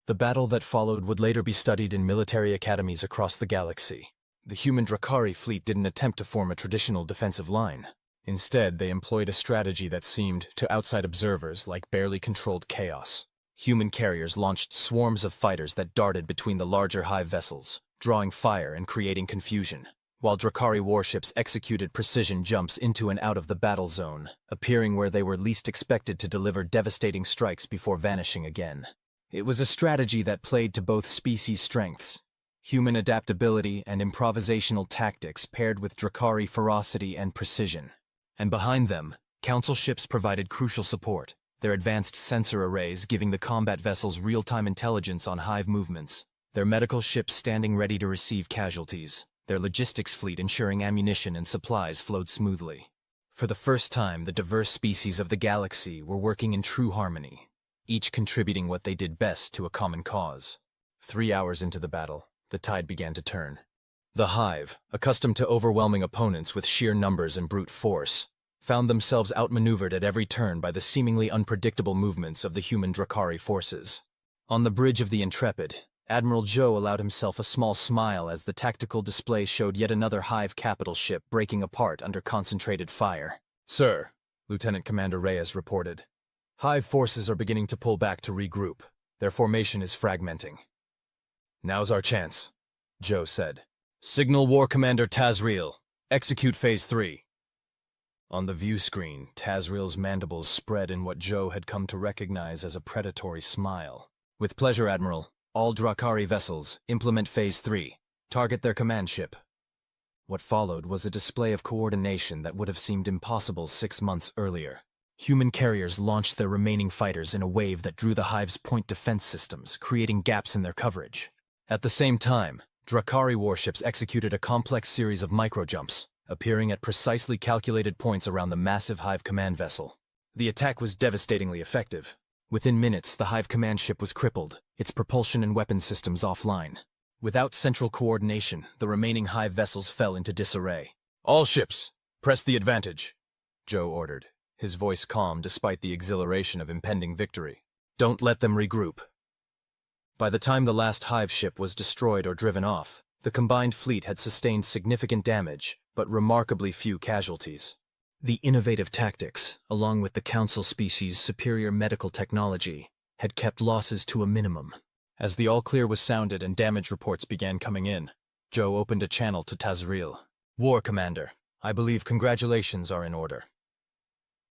The battle that followed would later be studied in military academies across the galaxy. The human Dra'kari fleet didn't attempt to form a traditional defensive line. Instead, they employed a strategy that seemed, to outside observers, like barely controlled chaos. Human carriers launched swarms of fighters that darted between the larger Hive vessels, drawing fire and creating confusion, while Dra'kari warships executed precision jumps into and out of the battle zone, appearing where they were least expected to deliver devastating strikes before vanishing again. It was a strategy that played to both species' strengths. Human adaptability and improvisational tactics paired with Dra'kari ferocity and precision. And behind them, Council ships provided crucial support, their advanced sensor arrays giving the combat vessels real-time intelligence on Hive movements, their medical ships standing ready to receive casualties, their logistics fleet ensuring ammunition and supplies flowed smoothly. For the first time, the diverse species of the galaxy were working in true harmony, each contributing what they did best to a common cause. 3 hours into the battle, the tide began to turn. The Hive, accustomed to overwhelming opponents with sheer numbers and brute force, found themselves outmaneuvered at every turn by the seemingly unpredictable movements of the human Dra'kari forces. On the bridge of the Intrepid, Admiral Zhou allowed himself a small smile as the tactical display showed yet another Hive capital ship breaking apart under concentrated fire. Sir, Lieutenant Commander Reyes reported. Hive forces are beginning to pull back to regroup. Their formation is fragmenting. Now's our chance, Zhou said. Signal War Commander Tazreel. Execute Phase 3. On the view screen, Tazreel's mandibles spread in what Zhou had come to recognize as a predatory smile. With pleasure, Admiral. All Dra'kari vessels, implement Phase 3. Target their command ship. What followed was a display of coordination that would have seemed impossible 6 months earlier. Human carriers launched their remaining fighters in a wave that drew the Hive's point defense systems, creating gaps in their coverage. At the same time, Dra'kari warships executed a complex series of microjumps, appearing at precisely calculated points around the massive Hive command vessel. The attack was devastatingly effective. Within minutes, the Hive command ship was crippled, its propulsion and weapon systems offline. Without central coordination, the remaining Hive vessels fell into disarray. All ships, press the advantage, Zhou ordered, his voice calm despite the exhilaration of impending victory. Don't let them regroup. By the time the last Hive ship was destroyed or driven off, the combined fleet had sustained significant damage, but remarkably few casualties. The innovative tactics, along with the Council species' superior medical technology, had kept losses to a minimum. As the all-clear was sounded and damage reports began coming in, Zhou opened a channel to Tazreel. War Commander, I believe congratulations are in order.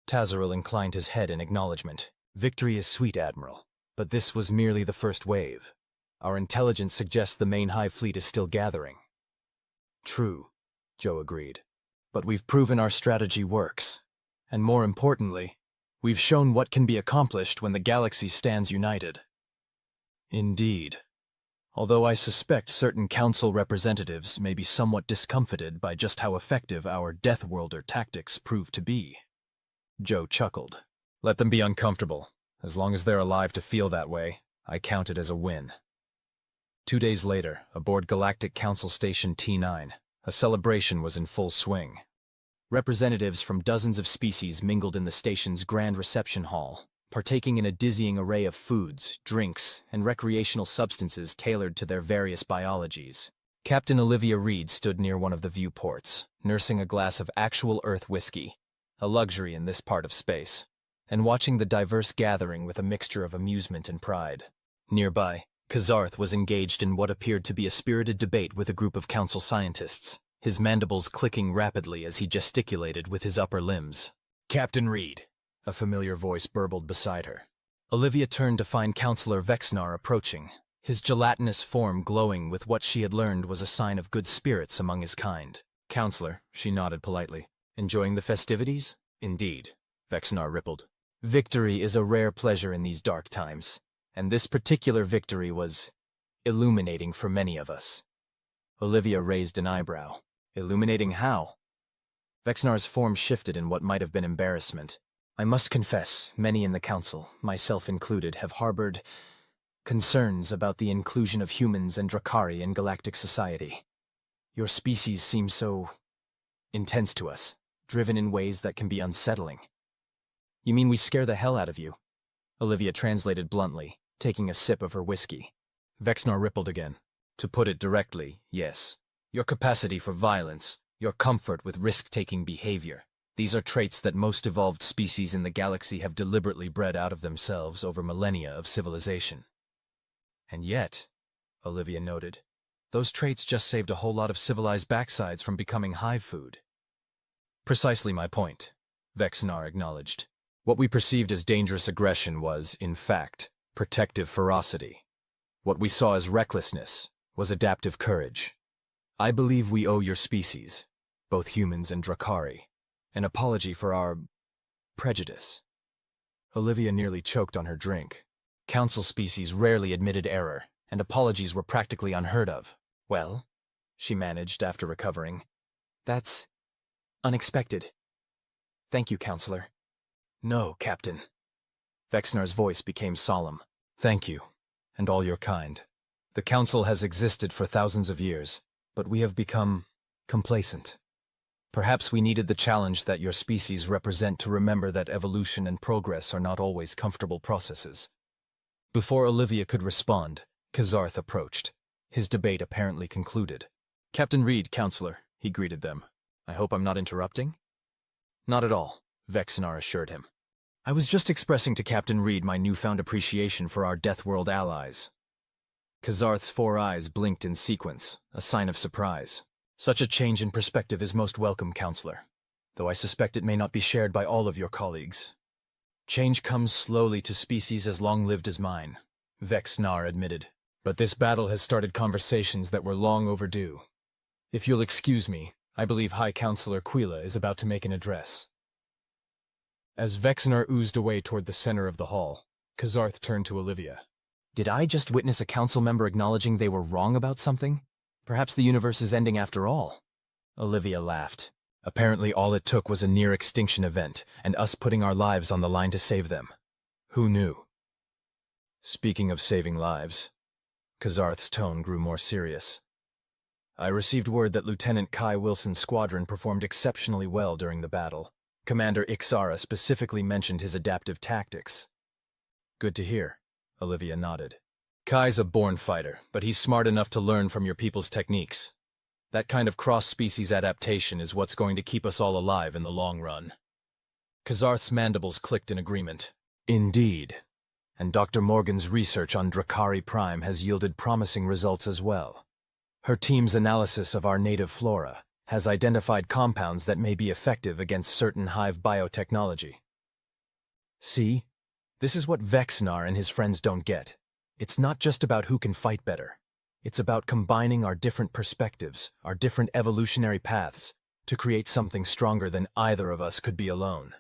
Tazreel inclined his head in acknowledgement. Victory is sweet, Admiral, but this was merely the first wave. Our intelligence suggests the main Hive fleet is still gathering. True, Zhou agreed. But we've proven our strategy works. And more importantly, we've shown what can be accomplished when the galaxy stands united. Indeed. Although I suspect certain Council representatives may be somewhat discomfited by just how effective our deathworlder tactics prove to be. Zhou chuckled. Let them be uncomfortable. As long as they're alive to feel that way, I count it as a win. 2 days later, aboard Galactic Council Station T9, a celebration was in full swing. Representatives from dozens of species mingled in the station's grand reception hall, partaking in a dizzying array of foods, drinks, and recreational substances tailored to their various biologies. Captain Olivia Reed stood near one of the viewports, nursing a glass of actual Earth whiskey, a luxury in this part of space, and watching the diverse gathering with a mixture of amusement and pride. Nearby, Kazarth was engaged in what appeared to be a spirited debate with a group of council scientists, his mandibles clicking rapidly as he gesticulated with his upper limbs. "Captain Reed," a familiar voice burbled beside her. Olivia turned to find Counselor Vexnar approaching, his gelatinous form glowing with what she had learned was a sign of good spirits among his kind. "Counselor," she nodded politely. "Enjoying the festivities?" "Indeed," Vexnar rippled. "Victory is a rare pleasure in these dark times, and this particular victory was illuminating for many of us." Olivia raised an eyebrow. "Illuminating how?" Vexnar's form shifted in what might have been embarrassment. "I must confess, many in the council, myself included, have harbored concerns about the inclusion of humans and Dra'kari in galactic society. Your species seems so intense to us, driven in ways that can be unsettling." "You mean we scare the hell out of you?" Olivia translated bluntly, taking a sip of her whiskey. Vexnar rippled again. "To put it directly, yes. Your capacity for violence, your comfort with risk-taking behavior, these are traits that most evolved species in the galaxy have deliberately bred out of themselves over millennia of civilization. And yet," Olivia noted, "those traits just saved a whole lot of civilized backsides from becoming hive food." "Precisely my point," Vexnar acknowledged. "What we perceived as dangerous aggression was, in fact, protective ferocity. What we saw as recklessness was adaptive courage. I believe we owe your species, both humans and Dra'kari, an apology for our prejudice." Olivia nearly choked on her drink. Council species rarely admitted error, and apologies were practically unheard of. "Well," she managed after recovering, "that's unexpected. Thank you, Counselor." "No, Captain." Vexnar's voice became solemn. "Thank you, and all your kind. The Council has existed for thousands of years, but we have become complacent. Perhaps we needed the challenge that your species represent to remember that evolution and progress are not always comfortable processes." Before Olivia could respond, Kazarth approached, his debate apparently concluded. "Captain Reed, Counselor," he greeted them. "I hope I'm not interrupting?" "Not at all," Vexnar assured him. "I was just expressing to Captain Reed my newfound appreciation for our Deathworld allies." Kazarth's 4 eyes blinked in sequence, a sign of surprise. "Such a change in perspective is most welcome, Counselor, though I suspect it may not be shared by all of your colleagues." "Change comes slowly to species as long-lived as mine," Vexnar admitted. "But this battle has started conversations that were long overdue. If you'll excuse me, I believe High Counselor Quila is about to make an address." As Vexnar oozed away toward the center of the hall, Kazarth turned to Olivia. "Did I just witness a council member acknowledging they were wrong about something? Perhaps the universe is ending after all?" Olivia laughed. "Apparently all it took was a near-extinction event, and us putting our lives on the line to save them. Who knew?" "Speaking of saving lives," Kazarth's tone grew more serious, "I received word that Lieutenant Kai Wilson's squadron performed exceptionally well during the battle. Commander Ixara specifically mentioned his adaptive tactics." "Good to hear," Olivia nodded. "Kai's a born fighter, but he's smart enough to learn from your people's techniques. That kind of cross-species adaptation is what's going to keep us all alive in the long run." Kazarth's mandibles clicked in agreement. "Indeed. And Dr. Morgan's research on Dra'kari Prime has yielded promising results as well. Her team's analysis of our native flora has identified compounds that may be effective against certain Hive biotechnology." "See? This is what Vexnar and his friends don't get. It's not just about who can fight better. It's about combining our different perspectives, our different evolutionary paths, to create something stronger than either of us could be alone."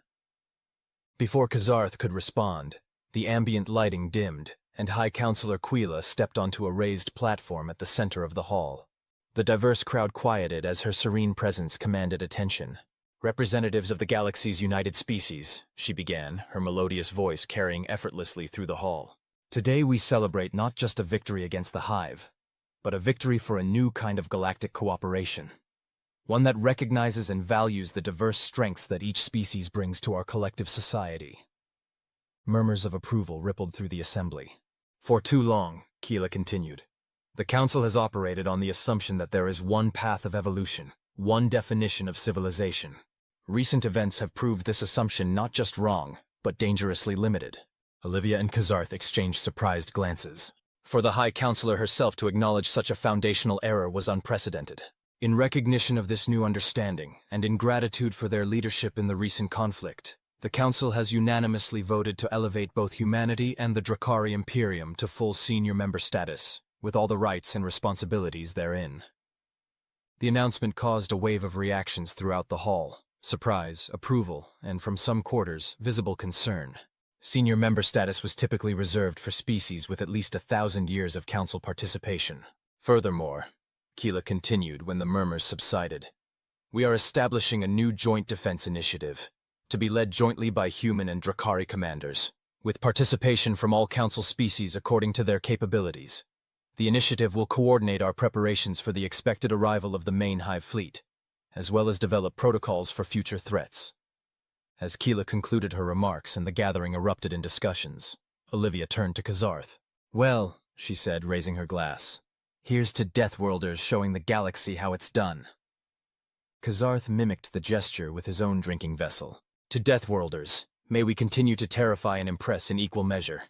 Before Kazarth could respond, the ambient lighting dimmed, and High Counselor Quila stepped onto a raised platform at the center of the hall. The diverse crowd quieted as her serene presence commanded attention. "Representatives of the galaxy's united species," she began, her melodious voice carrying effortlessly through the hall. "Today we celebrate not just a victory against the Hive, but a victory for a new kind of galactic cooperation. One that recognizes and values the diverse strengths that each species brings to our collective society." Murmurs of approval rippled through the assembly. "For too long," Keela continued, "the Council has operated on the assumption that there is one path of evolution, one definition of civilization. Recent events have proved this assumption not just wrong, but dangerously limited. Olivia and Kazarth exchanged surprised glances. For the High Counselor herself to acknowledge such a foundational error was unprecedented. In recognition of this new understanding, and in gratitude for their leadership in the recent conflict, the Council has unanimously voted to elevate both humanity and the Dra'kari Imperium to full senior member status, with all the rights and responsibilities therein. The announcement caused a wave of reactions throughout the hall: surprise, approval, and from some quarters, visible concern. Senior member status was typically reserved for species with at least 1,000 years of Council participation. Furthermore, Keela continued when the murmurs subsided, we are establishing a new joint defense initiative, to be led jointly by human and Dra'kari commanders, with participation from all Council species according to their capabilities. The initiative will coordinate our preparations for the expected arrival of the main Hive fleet, as well as develop protocols for future threats. As Keela concluded her remarks and the gathering erupted in discussions, Olivia turned to Kazarth. Well, she said, raising her glass, here's to deathworlders showing the galaxy how it's done. Kazarth mimicked the gesture with his own drinking vessel. To deathworlders, may we continue to terrify and impress in equal measure.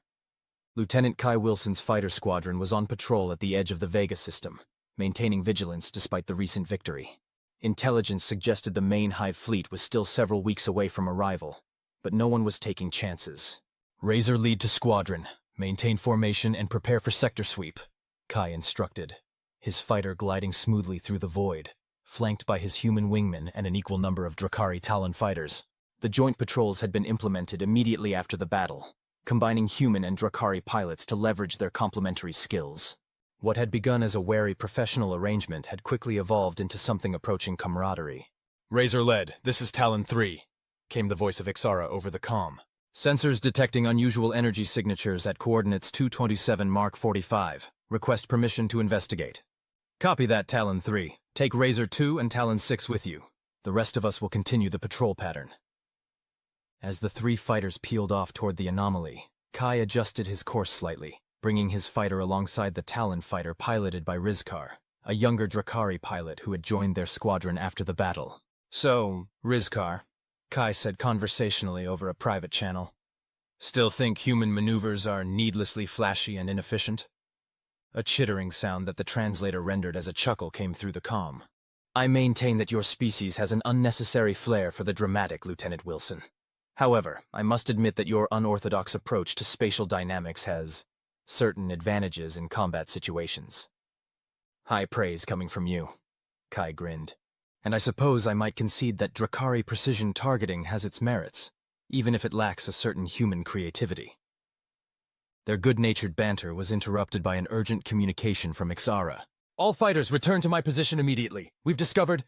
Lieutenant Kai Wilson's fighter squadron was on patrol at the edge of the Vega system, maintaining vigilance despite the recent victory. Intelligence suggested the main Hive fleet was still several weeks away from arrival, but no one was taking chances. Razor lead to squadron, maintain formation and prepare for sector sweep, Kai instructed, his fighter gliding smoothly through the void, flanked by his human wingmen and an equal number of Dra'kari Talon fighters. The joint patrols had been implemented immediately after the battle, combining human and Dra'kari pilots to leverage their complementary skills. What had begun as a wary professional arrangement had quickly evolved into something approaching camaraderie. Razor lead, this is Talon 3, came the voice of Ixara over the comm. Sensors detecting unusual energy signatures at coordinates 227 Mark 45. Request permission to investigate. Copy that, Talon 3. Take Razor 2 and Talon 6 with you. The rest of us will continue the patrol pattern. As the three fighters peeled off toward the anomaly, Kai adjusted his course slightly, bringing his fighter alongside the Talon fighter piloted by Rizkar, a younger Dra'kari pilot who had joined their squadron after the battle. So, Rizkar, Kai said conversationally over a private channel, still think human maneuvers are needlessly flashy and inefficient? A chittering sound that the translator rendered as a chuckle came through the comm. I maintain that your species has an unnecessary flair for the dramatic, Lieutenant Wilson. However, I must admit that your unorthodox approach to spatial dynamics has certain advantages in combat situations. High praise coming from you, Kai grinned. And I suppose I might concede that Dra'kari precision targeting has its merits, even if it lacks a certain human creativity. Their good-natured banter was interrupted by an urgent communication from Ixara. All fighters return to my position immediately. We've discovered...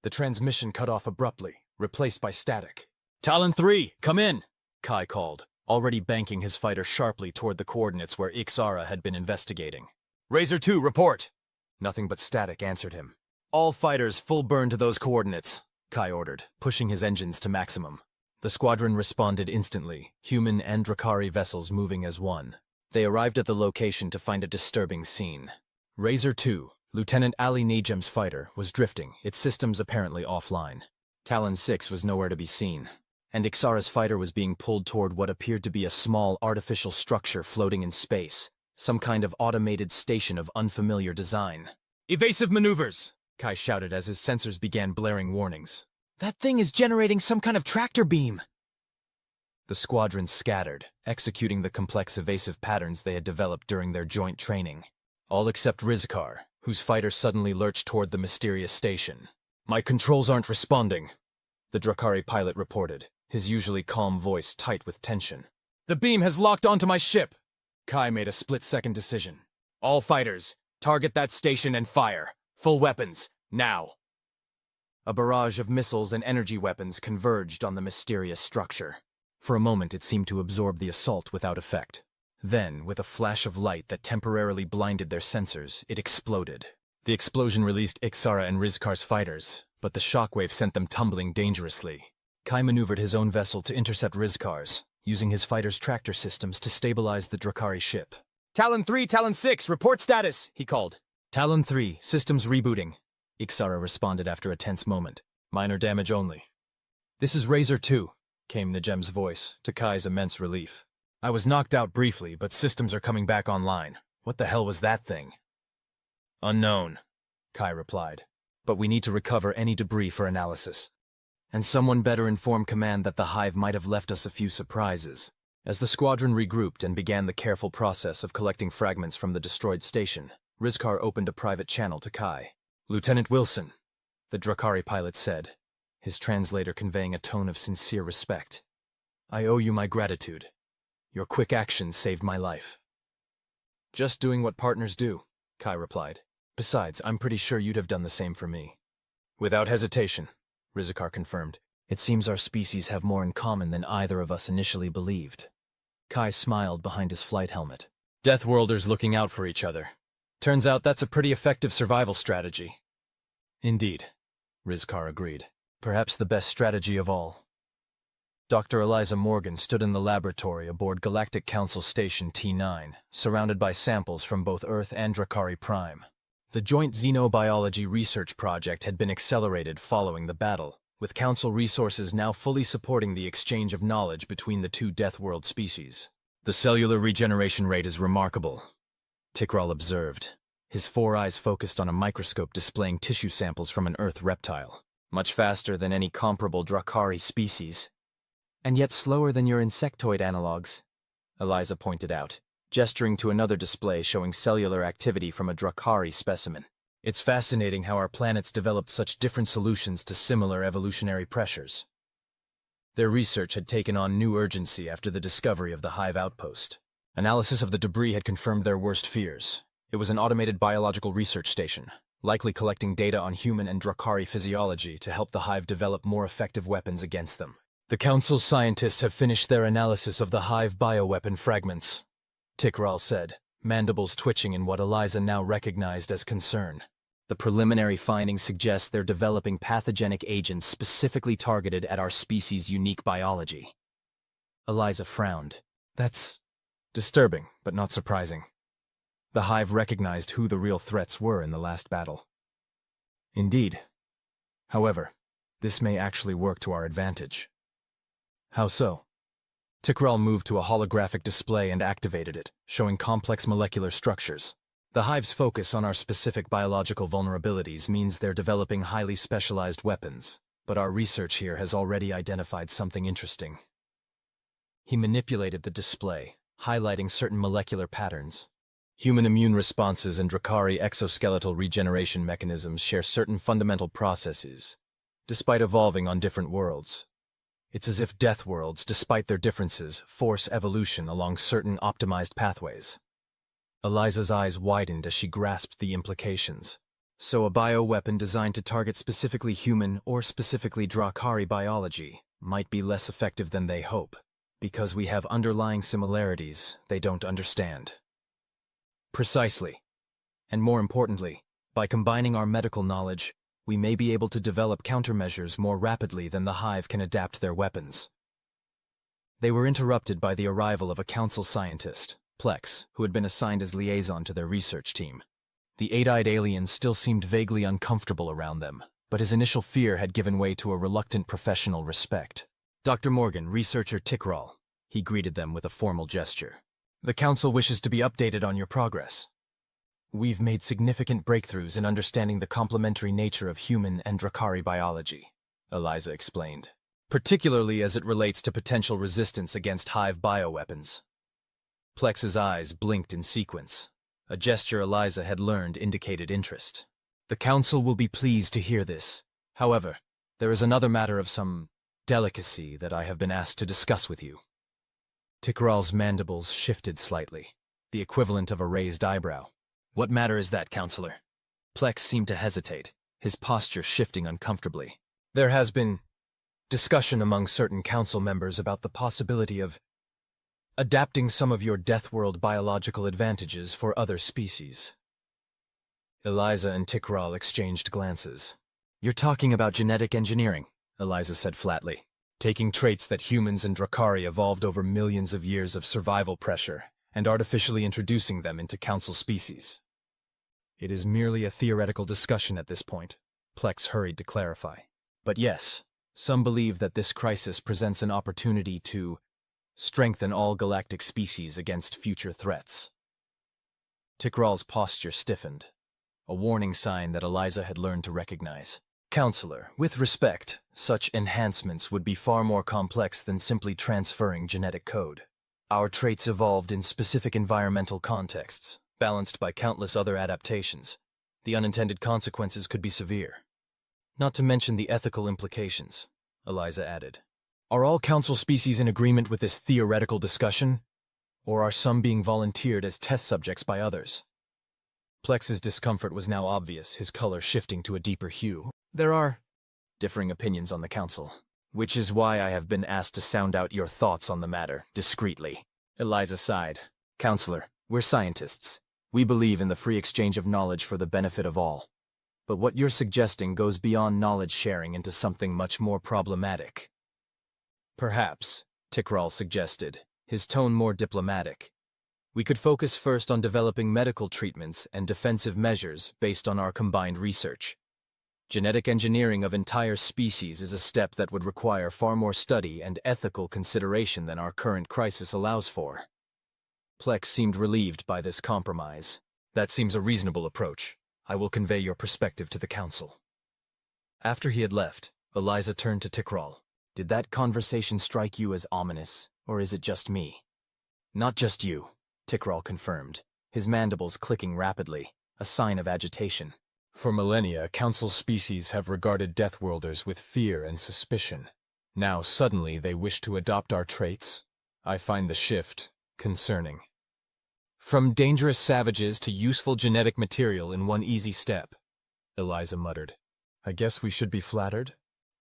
The transmission cut off abruptly, replaced by static. Talon 3, come in, Kai called, already banking his fighter sharply toward the coordinates where Ixara had been investigating. Razor 2, report. Nothing but static answered him. All fighters full burn to those coordinates, Kai ordered, pushing his engines to maximum. The squadron responded instantly, human and Dra'kari vessels moving as one. They arrived at the location to find a disturbing scene. Razor 2, Lieutenant Ali Najem's fighter, was drifting, its systems apparently offline. Talon 6 was nowhere to be seen, and Ixara's fighter was being pulled toward what appeared to be a small artificial structure floating in space, some kind of automated station of unfamiliar design. Evasive maneuvers, Kai shouted as his sensors began blaring warnings. That thing is generating some kind of tractor beam. The squadron scattered, executing the complex evasive patterns they had developed during their joint training. All except Rizkar, whose fighter suddenly lurched toward the mysterious station. My controls aren't responding, the Dra'kari pilot reported, his usually calm voice tight with tension. The beam has locked onto my ship. Kai made a split-second decision. All fighters, target that station and fire. Full weapons, now. A barrage of missiles and energy weapons converged on the mysterious structure. For a moment it seemed to absorb the assault without effect. Then, with a flash of light that temporarily blinded their sensors, it exploded. The explosion released Ixara and Rizkar's fighters, but the shockwave sent them tumbling dangerously. Kai maneuvered his own vessel to intercept Rizkar's, using his fighter's tractor systems to stabilize the Dra'kari ship. Talon 3, Talon 6, report status, he called. Talon 3, systems rebooting, Ixara responded after a tense moment. Minor damage only. This is Razor 2, came Najem's voice, to Kai's immense relief. I was knocked out briefly, but systems are coming back online. What the hell was that thing? Unknown, Kai replied. But we need to recover any debris for analysis. And someone better inform command that the Hive might have left us a few surprises. As the squadron regrouped and began the careful process of collecting fragments from the destroyed station, Rizkar opened a private channel to Kai. Lieutenant Wilson, the Dra'kari pilot said, his translator conveying a tone of sincere respect. I owe you my gratitude. Your quick action saved my life. Just doing what partners do, Kai replied. Besides, I'm pretty sure you'd have done the same for me. Without hesitation, Rizkar confirmed. It seems our species have more in common than either of us initially believed. Kai smiled behind his flight helmet. Deathworlders looking out for each other. Turns out that's a pretty effective survival strategy. Indeed, Rizkar agreed. Perhaps the best strategy of all. Dr. Eliza Morgan stood in the laboratory aboard Galactic Council Station T9, surrounded by samples from both Earth and Dra'kari Prime. The joint xenobiology research project had been accelerated following the battle, with Council resources now fully supporting the exchange of knowledge between the two Deathworld species. The cellular regeneration rate is remarkable, Tikral observed, his 4 eyes focused on a microscope displaying tissue samples from an Earth reptile. Much faster than any comparable Dra'kari species. And yet slower than your insectoid analogs, Eliza pointed out, gesturing to another display showing cellular activity from a Dra'kari specimen. It's fascinating how our planets developed such different solutions to similar evolutionary pressures. Their research had taken on new urgency after the discovery of the Hive outpost. Analysis of the debris had confirmed their worst fears. It was an automated biological research station, likely collecting data on human and Dra'kari physiology to help the Hive develop more effective weapons against them. The Council's scientists have finished their analysis of the Hive bioweapon fragments, Tikral said, mandibles twitching in what Eliza now recognized as concern. The preliminary findings suggest they're developing pathogenic agents specifically targeted at our species' unique biology. Eliza frowned. That's disturbing, but not surprising. The Hive recognized who the real threats were in the last battle. Indeed. However, this may actually work to our advantage. How so? Tikral moved to a holographic display and activated it, showing complex molecular structures. The Hive's focus on our specific biological vulnerabilities means they're developing highly specialized weapons, but our research here has already identified something interesting. He manipulated the display, highlighting certain molecular patterns. Human immune responses and Dra'kari exoskeletal regeneration mechanisms share certain fundamental processes, despite evolving on different worlds. It's as if Deathworlds, despite their differences, force evolution along certain optimized pathways. Eliza's eyes widened as she grasped the implications. So a bioweapon designed to target specifically human or specifically Dra'kari biology might be less effective than they hope, because we have underlying similarities they don't understand. Precisely. And more importantly, by combining our medical knowledge, we may be able to develop countermeasures more rapidly than the Hive can adapt their weapons. They were interrupted by the arrival of a council scientist, Plex, who had been assigned as liaison to their research team. The 8-eyed alien still seemed vaguely uncomfortable around them, but his initial fear had given way to a reluctant professional respect. Dr. Morgan, researcher Tikral, he greeted them with a formal gesture. The council wishes to be updated on your progress. We've made significant breakthroughs in understanding the complementary nature of human and Dra'kari biology, Eliza explained, particularly as it relates to potential resistance against Hive bioweapons. Plex's eyes blinked in sequence. A gesture Eliza had learned indicated interest. The council will be pleased to hear this. However, there is another matter of some delicacy that I have been asked to discuss with you. Tikral's mandibles shifted slightly, the equivalent of a raised eyebrow. What matter is that, Counselor? Plex seemed to hesitate, his posture shifting uncomfortably. There has been discussion among certain council members about the possibility of adapting some of your Deathworld biological advantages for other species. Eliza and Tikral exchanged glances. You're talking about genetic engineering, Eliza said flatly. Taking traits that humans and Dra'kari evolved over millions of years of survival pressure and artificially introducing them into council species. It is merely a theoretical discussion at this point, Plex hurried to clarify. But yes, some believe that this crisis presents an opportunity to Strengthen all galactic species against future threats. Tikral's posture stiffened, a warning sign that Eliza had learned to recognize. Counselor, with respect, such enhancements would be far more complex than simply transferring genetic code. Our traits evolved in specific environmental contexts, balanced by countless other adaptations. The unintended consequences could be severe. Not to mention the ethical implications, Eliza added. Are all Council species in agreement with this theoretical discussion? Or are some being volunteered as test subjects by others? Plex's discomfort was now obvious, his color shifting to a deeper hue. There are differing opinions on the Council, which is why I have been asked to sound out your thoughts on the matter, discreetly. Eliza sighed. Counselor, we're scientists. We believe in the free exchange of knowledge for the benefit of all. But what you're suggesting goes beyond knowledge sharing into something much more problematic. Perhaps, Tikral suggested, his tone more diplomatic. We could focus first on developing medical treatments and defensive measures based on our combined research. Genetic engineering of entire species is a step that would require far more study and ethical consideration than our current crisis allows for. Plex seemed relieved by this compromise. That seems a reasonable approach. I will convey your perspective to the Council. After he had left, Eliza turned to Tikral. Did that conversation strike you as ominous, or is it just me? Not just you, Tikral confirmed, his mandibles clicking rapidly, a sign of agitation. For millennia, Council species have regarded deathworlders with fear and suspicion. Now suddenly they wish to adopt our traits? I find the shift concerning. From dangerous savages to useful genetic material in one easy step, Eliza muttered. I guess we should be flattered?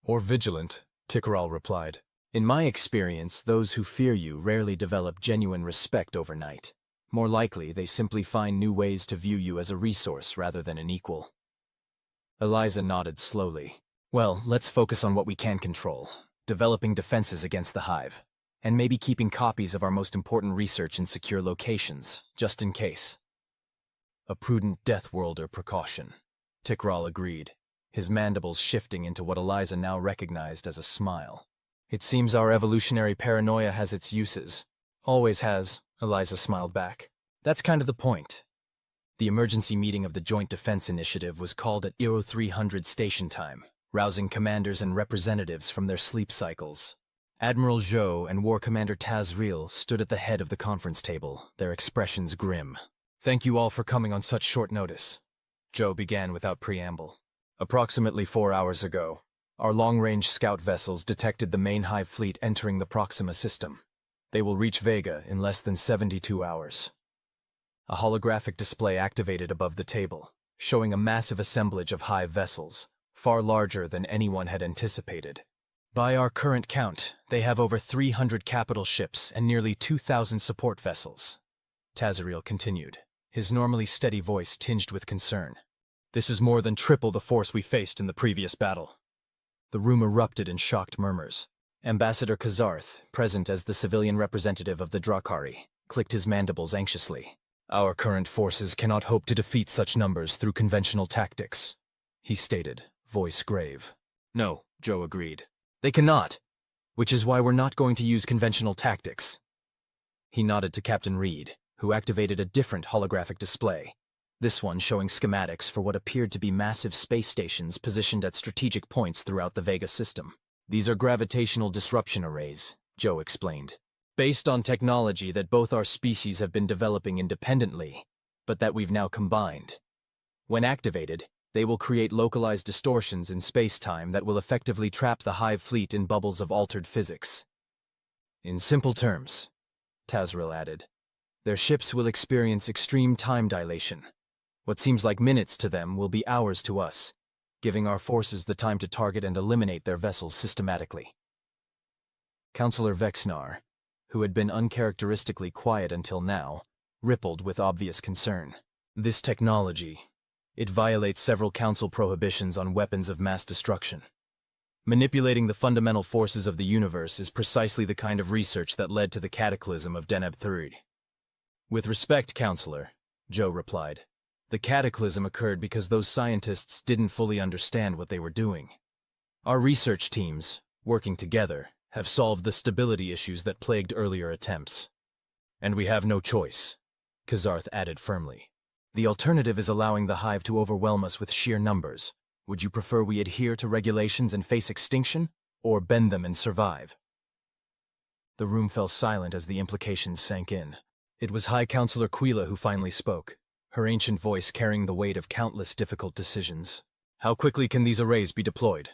Or vigilant, Tikral replied. In my experience, those who fear you rarely develop genuine respect overnight. More likely, they simply find new ways to view you as a resource rather than an equal. Eliza nodded slowly. Well, let's focus on what we can control. Developing defenses against the Hive. And maybe keeping copies of our most important research in secure locations, just in case. A prudent deathworlder precaution, Tikral agreed, his mandibles shifting into what Eliza now recognized as a smile. It seems our evolutionary paranoia has its uses. Always has, Eliza smiled back. That's kind of the point. The emergency meeting of the Joint Defense Initiative was called at 0300 station time, rousing commanders and representatives from their sleep cycles. Admiral Zhou and War Commander Tazreel stood at the head of the conference table, their expressions grim. Thank you all for coming on such short notice, Zhou began without preamble. Approximately 4 hours ago, our long-range scout vessels detected the main Hive fleet entering the Proxima system. They will reach Vega in less than 72 hours. A holographic display activated above the table, showing a massive assemblage of Hive vessels, far larger than anyone had anticipated. By our current count, they have over 300 capital ships and nearly 2,000 support vessels. Tazreel continued, his normally steady voice tinged with concern. This is more than triple the force we faced in the previous battle. The room erupted in shocked murmurs. Ambassador Kazarth, present as the civilian representative of the Dra'kari, clicked his mandibles anxiously. Our current forces cannot hope to defeat such numbers through conventional tactics, he stated, voice grave. No, Zhou agreed. They cannot, which is why we're not going to use conventional tactics. He nodded to Captain Reed, who activated a different holographic display, this one showing schematics for what appeared to be massive space stations positioned at strategic points throughout the Vega system. These are gravitational disruption arrays, Zhou explained, based on technology that both our species have been developing independently, but that we've now combined. When activated, they will create localized distortions in space-time that will effectively trap the Hive fleet in bubbles of altered physics. In simple terms, Tazreel added, their ships will experience extreme time dilation. What seems like minutes to them will be hours to us, giving our forces the time to target and eliminate their vessels systematically. Councillor Vexnar, who had been uncharacteristically quiet until now, rippled with obvious concern. This technology, it violates several Council prohibitions on weapons of mass destruction. Manipulating the fundamental forces of the universe is precisely the kind of research that led to the cataclysm of Deneb III. With respect, Counselor, Zhou replied, the cataclysm occurred because those scientists didn't fully understand what they were doing. Our research teams, working together, have solved the stability issues that plagued earlier attempts. And we have no choice, Kazarth added firmly. The alternative is allowing the Hive to overwhelm us with sheer numbers. Would you prefer we adhere to regulations and face extinction, or bend them and survive? The room fell silent as the implications sank in. It was High Counselor Quila who finally spoke, her ancient voice carrying the weight of countless difficult decisions. How quickly can these arrays be deployed?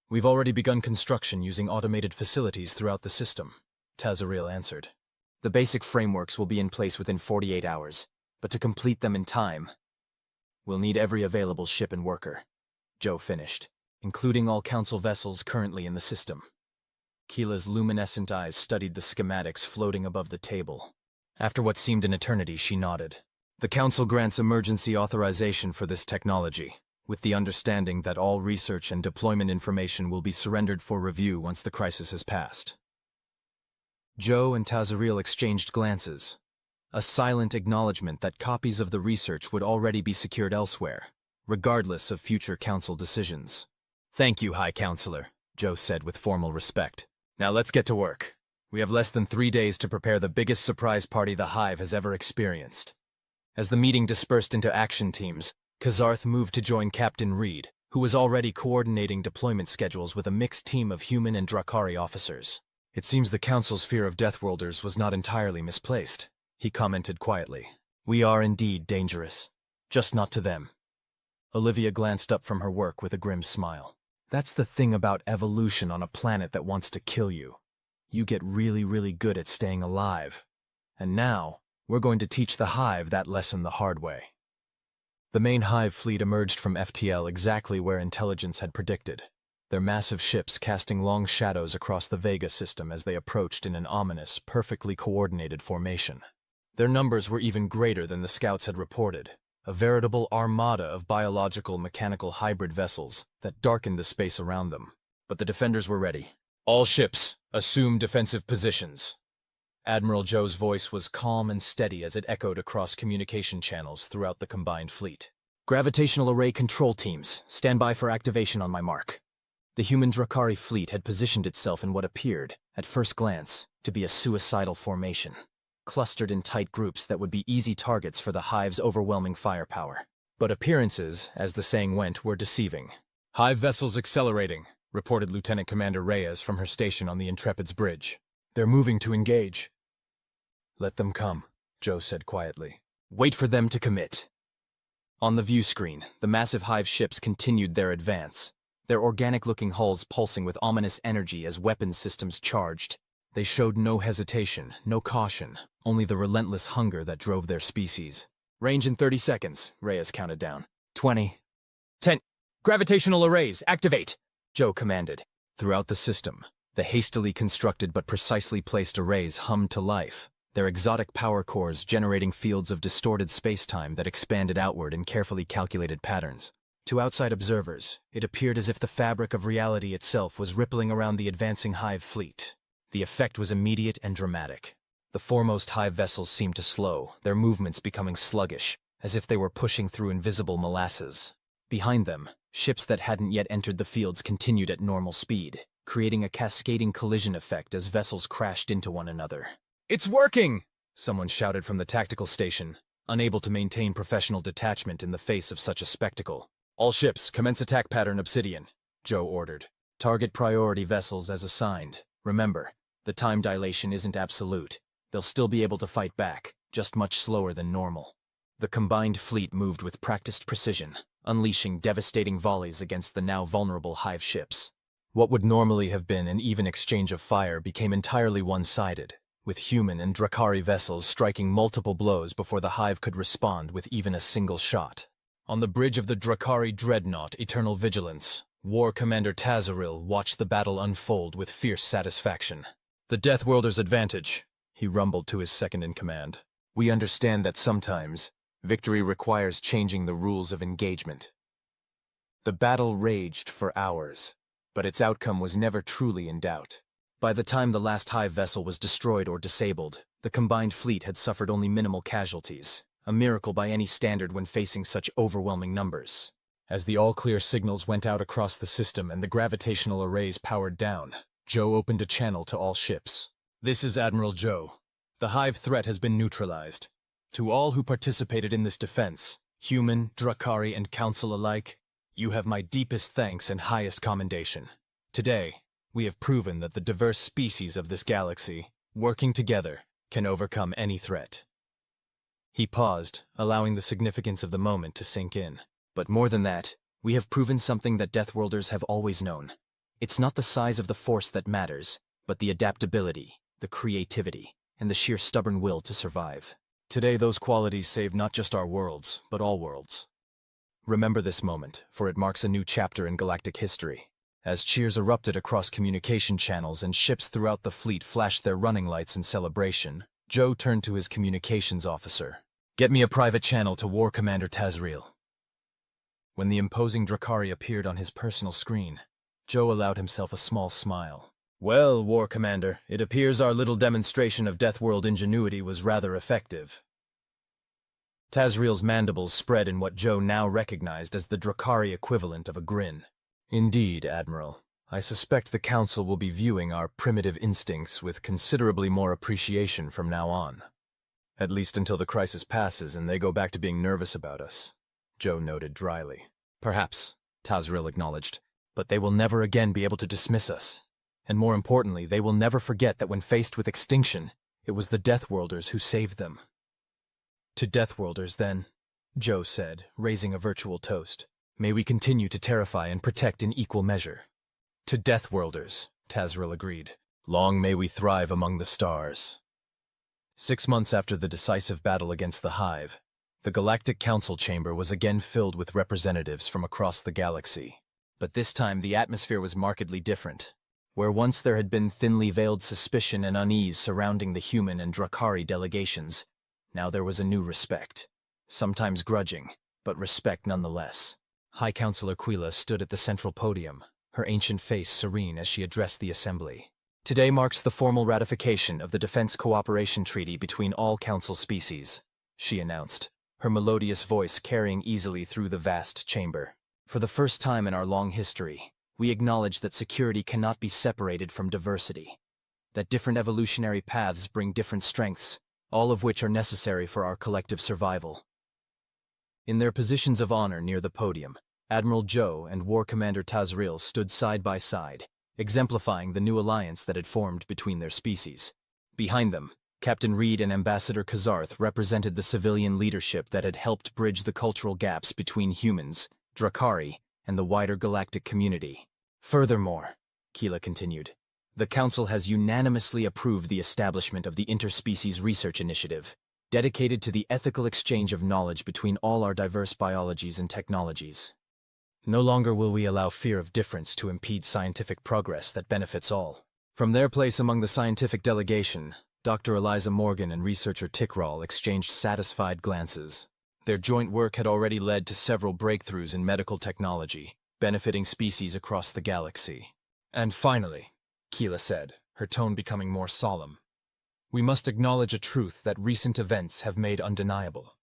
We've already begun construction using automated facilities throughout the system, Tazaril answered. The basic frameworks will be in place within 48 hours, but to complete them in time, we'll need every available ship and worker, Zhou finished, including all Council vessels currently in the system. Keela's luminescent eyes studied the schematics floating above the table. After what seemed an eternity, she nodded. The Council grants emergency authorization for this technology, with the understanding that all research and deployment information will be surrendered for review once the crisis has passed. Zhou and Tazaril exchanged glances, a silent acknowledgement that copies of the research would already be secured elsewhere, regardless of future Council decisions. Thank you, High Counselor, Zhou said with formal respect. Now let's get to work. We have less than 3 days to prepare the biggest surprise party the Hive has ever experienced. As the meeting dispersed into action teams, Kazarth moved to join Captain Reed, who was already coordinating deployment schedules with a mixed team of human and Dra'kari officers. It seems the Council's fear of deathworlders was not entirely misplaced, he commented quietly. We are indeed dangerous, just not to them. Olivia glanced up from her work with a grim smile. That's the thing about evolution on a planet that wants to kill you. You get really, really good at staying alive. And now, we're going to teach the Hive that lesson the hard way. The main Hive fleet emerged from FTL exactly where intelligence had predicted, their massive ships casting long shadows across the Vega system as they approached in an ominous, perfectly coordinated formation. Their numbers were even greater than the scouts had reported, a veritable armada of biological mechanical hybrid vessels that darkened the space around them. But the defenders were ready. All ships, assume defensive positions. Admiral Zhou's voice was calm and steady as it echoed across communication channels throughout the combined fleet. Gravitational array control teams, stand by for activation on my mark. The human Dra'kari fleet had positioned itself in what appeared, at first glance, to be a suicidal formation, clustered in tight groups that would be easy targets for the Hive's overwhelming firepower. But appearances, as the saying went, were deceiving. Hive vessels accelerating, reported Lieutenant Commander Reyes from her station on the Intrepid's bridge. They're moving to engage. Let them come, Zhou said quietly. Wait for them to commit. On the view screen, the massive Hive ships continued their advance, their organic-looking hulls pulsing with ominous energy as weapons systems charged. They showed no hesitation, no caution, only the relentless hunger that drove their species. Range in 30 seconds, Reyes counted down. 20. 10. Gravitational arrays, activate, Zhou commanded. Throughout the system, the hastily constructed but precisely placed arrays hummed to life, their exotic power cores generating fields of distorted spacetime that expanded outward in carefully calculated patterns. To outside observers, it appeared as if the fabric of reality itself was rippling around the advancing Hive fleet. The effect was immediate and dramatic. The foremost Hive vessels seemed to slow, their movements becoming sluggish, as if they were pushing through invisible molasses. Behind them, ships that hadn't yet entered the fields continued at normal speed, creating a cascading collision effect as vessels crashed into one another. It's working! Someone shouted from the tactical station, unable to maintain professional detachment in the face of such a spectacle. All ships, commence attack pattern Obsidian, Zhou ordered. Target priority vessels as assigned. Remember, the time dilation isn't absolute. They'll still be able to fight back, just much slower than normal. The combined fleet moved with practiced precision, unleashing devastating volleys against the now vulnerable Hive ships. What would normally have been an even exchange of fire became entirely one-sided, with human and Dra'kari vessels striking multiple blows before the Hive could respond with even a single shot. On the bridge of the Dra'kari dreadnought Eternal Vigilance, War Commander Tazaril watched the battle unfold with fierce satisfaction. The Deathworlders' advantage, he rumbled to his second-in-command. We understand that sometimes, victory requires changing the rules of engagement. The battle raged for hours, but its outcome was never truly in doubt. By the time the last Hive vessel was destroyed or disabled, the combined fleet had suffered only minimal casualties, a miracle by any standard when facing such overwhelming numbers. As the all-clear signals went out across the system and the gravitational arrays powered down, Zhou opened a channel to all ships. "This is Admiral Zhou. The Hive threat has been neutralized. To all who participated in this defense, human, Dra'kari, and Council alike, you have my deepest thanks and highest commendation. Today, we have proven that the diverse species of this galaxy, working together, can overcome any threat." He paused, allowing the significance of the moment to sink in. "But more than that, we have proven something that deathworlders have always known. It's not the size of the force that matters, but the adaptability, the creativity, and the sheer stubborn will to survive. Today those qualities save not just our worlds, but all worlds. Remember this moment, for it marks a new chapter in galactic history." As cheers erupted across communication channels and ships throughout the fleet flashed their running lights in celebration, Zhou turned to his communications officer. "Get me a private channel to War Commander Tazriel." When the imposing Dra'kari appeared on his personal screen, Zhou allowed himself a small smile. "Well, War Commander, it appears our little demonstration of Deathworld ingenuity was rather effective." Tazriel's mandibles spread in what Zhou now recognized as the Dra'kari equivalent of a grin. "Indeed, Admiral. I suspect the Council will be viewing our primitive instincts with considerably more appreciation from now on. At least until the crisis passes and they go back to being nervous about us," Zhou noted dryly. "Perhaps," Tazriel acknowledged, "but they will never again be able to dismiss us. And more importantly, they will never forget that when faced with extinction, it was the Deathworlders who saved them." "To Deathworlders, then," Zhou said, raising a virtual toast. "May we continue to terrify and protect in equal measure." "To Deathworlders," Tazriel agreed. "Long may we thrive among the stars." 6 months after the decisive battle against the Hive, the Galactic Council chamber was again filled with representatives from across the galaxy. But this time the atmosphere was markedly different. Where once there had been thinly veiled suspicion and unease surrounding the human and Dra'kari delegations, now there was a new respect. Sometimes grudging, but respect nonetheless. High Counselor Quila stood at the central podium, her ancient face serene as she addressed the assembly. "Today marks the formal ratification of the Defense Cooperation Treaty between all Council species," she announced, her melodious voice carrying easily through the vast chamber. "For the first time in our long history, we acknowledge that security cannot be separated from diversity, that different evolutionary paths bring different strengths, all of which are necessary for our collective survival." In their positions of honor near the podium, Admiral Zhou and War Commander Tazriel stood side by side, exemplifying the new alliance that had formed between their species. Behind them, Captain Reed and Ambassador Kazarth represented the civilian leadership that had helped bridge the cultural gaps between humans, Dra'kari, and the wider galactic community. "Furthermore," Keela continued, "the Council has unanimously approved the establishment of the Interspecies Research Initiative, dedicated to the ethical exchange of knowledge between all our diverse biologies and technologies. No longer will we allow fear of difference to impede scientific progress that benefits all." From their place among the scientific delegation, Dr. Eliza Morgan and researcher Tikral exchanged satisfied glances. Their joint work had already led to several breakthroughs in medical technology, benefiting species across the galaxy. "And finally," Keela said, her tone becoming more solemn, "we must acknowledge a truth that recent events have made undeniable.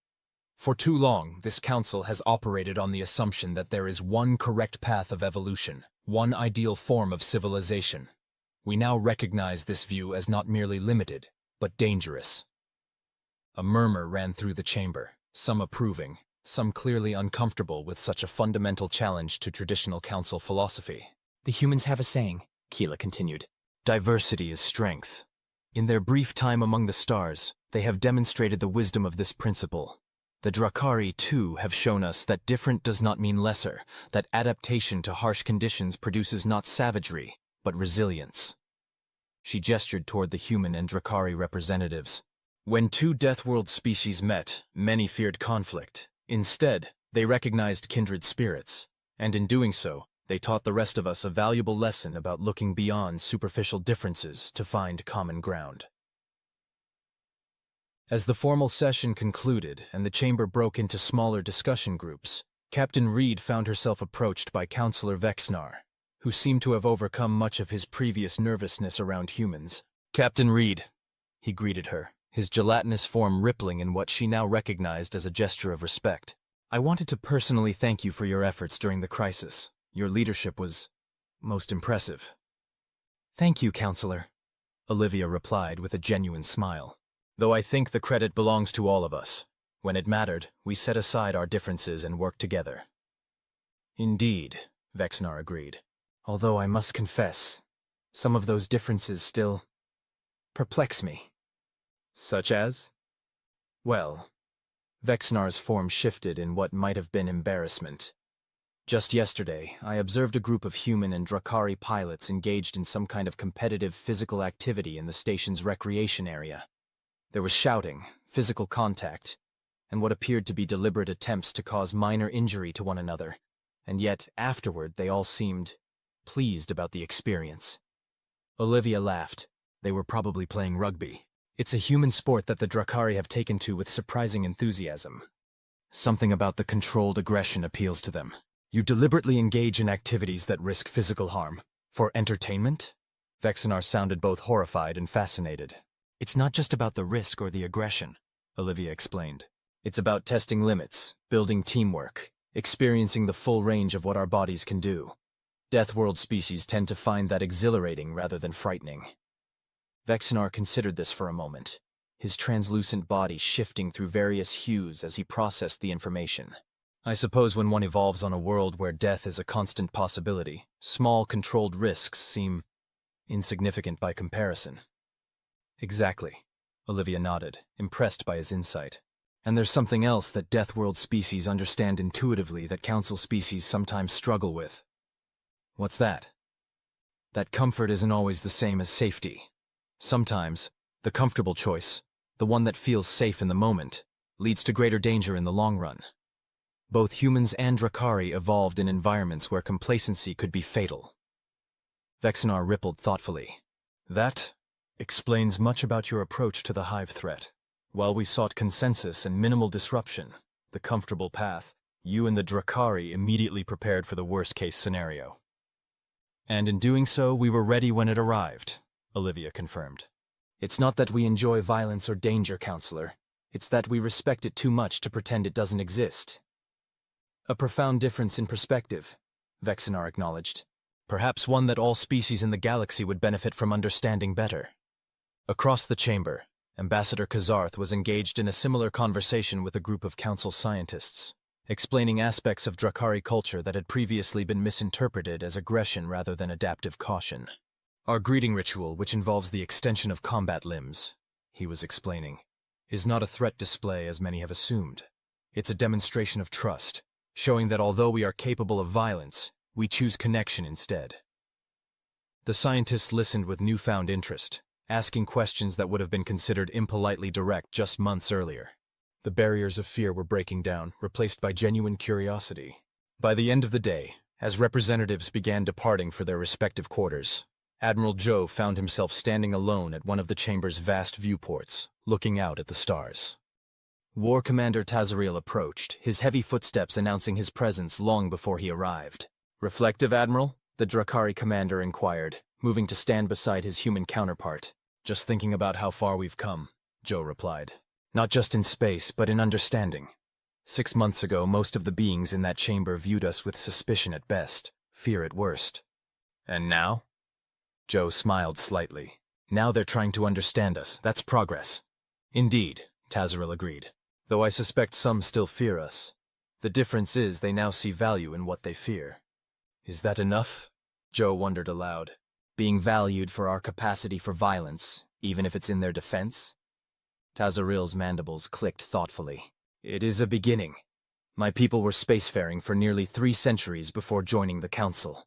For too long, this Council has operated on the assumption that there is one correct path of evolution, one ideal form of civilization. We now recognize this view as not merely limited, but dangerous." A murmur ran through the chamber, some approving, some clearly uncomfortable with such a fundamental challenge to traditional Council philosophy. "The humans have a saying," Keela continued. "Diversity is strength. In their brief time among the stars, they have demonstrated the wisdom of this principle. The Dra'kari, too, have shown us that different does not mean lesser, that adaptation to harsh conditions produces not savagery, but resilience." She gestured toward the human and Dra'kari representatives. "When two Deathworld species met, many feared conflict. Instead, they recognized kindred spirits, and in doing so, they taught the rest of us a valuable lesson about looking beyond superficial differences to find common ground." As the formal session concluded and the chamber broke into smaller discussion groups, Captain Reed found herself approached by Counselor Vexnar, who seemed to have overcome much of his previous nervousness around humans. "Captain Reed," he greeted her, his gelatinous form rippling in what she now recognized as a gesture of respect. "I wanted to personally thank you for your efforts during the crisis. Your leadership was most impressive." Thank you, Counselor, Olivia replied with a genuine smile. Though I think the credit belongs to all of us. When it mattered, we set aside our differences and worked together. Indeed, Vexnar agreed. Although I must confess, some of those differences still perplex me. Such as? Well, Vexnar's form shifted in what might have been embarrassment. Just yesterday, I observed a group of human and Dra'kari pilots engaged in some kind of competitive physical activity in the station's recreation area. There was shouting, physical contact, and what appeared to be deliberate attempts to cause minor injury to one another, and yet afterward they all seemed pleased about the experience. Olivia laughed. They were probably playing rugby. It's a human sport that the Dra'kari have taken to with surprising enthusiasm. Something about the controlled aggression appeals to them. You deliberately engage in activities that risk physical harm. For entertainment? Vexnar sounded both horrified and fascinated. It's not just about the risk or the aggression, Olivia explained. It's about testing limits, building teamwork, experiencing the full range of what our bodies can do. Deathworld species tend to find that exhilarating rather than frightening. Vexnar considered this for a moment, his translucent body shifting through various hues as he processed the information. I suppose when one evolves on a world where death is a constant possibility, small controlled risks seem insignificant by comparison. Exactly, Olivia nodded, impressed by his insight. And there's something else that Deathworld species understand intuitively that Council species sometimes struggle with. What's that? That comfort isn't always the same as safety. Sometimes, the comfortable choice, the one that feels safe in the moment, leads to greater danger in the long run. Both humans and Dra'kari evolved in environments where complacency could be fatal. Vexnar rippled thoughtfully. That explains much about your approach to the Hive threat. While we sought consensus and minimal disruption, the comfortable path, you and the Dra'kari immediately prepared for the worst-case scenario. And in doing so, we were ready when it arrived, Olivia confirmed. It's not that we enjoy violence or danger, Counselor. It's that we respect it too much to pretend it doesn't exist. A profound difference in perspective, Vexnar acknowledged. Perhaps one that all species in the galaxy would benefit from understanding better. Across the chamber, Ambassador Kazarth was engaged in a similar conversation with a group of Council scientists, explaining aspects of Dra'kari culture that had previously been misinterpreted as aggression rather than adaptive caution. Our greeting ritual, which involves the extension of combat limbs, he was explaining, is not a threat display as many have assumed. It's a demonstration of trust, showing that although we are capable of violence, we choose connection instead. The scientists listened with newfound interest, asking questions that would have been considered impolitely direct just months earlier. The barriers of fear were breaking down, replaced by genuine curiosity. By the end of the day, as representatives began departing for their respective quarters, Admiral Zhou found himself standing alone at one of the chamber's vast viewports, looking out at the stars. War Commander Tazariel approached, his heavy footsteps announcing his presence long before he arrived. Reflective, Admiral? The Dra'kari commander inquired, moving to stand beside his human counterpart. Just thinking about how far we've come, Zhou replied. Not just in space, but in understanding. 6 months ago, most of the beings in that chamber viewed us with suspicion at best, fear at worst. And now? Zhou smiled slightly. Now they're trying to understand us. That's progress. Indeed, Tazariel agreed. Though I suspect some still fear us. The difference is they now see value in what they fear. Is that enough? Zhou wondered aloud. Being valued for our capacity for violence, even if it's in their defense? Tazariel's mandibles clicked thoughtfully. It is a beginning. My people were spacefaring for nearly 3 centuries before joining the Council.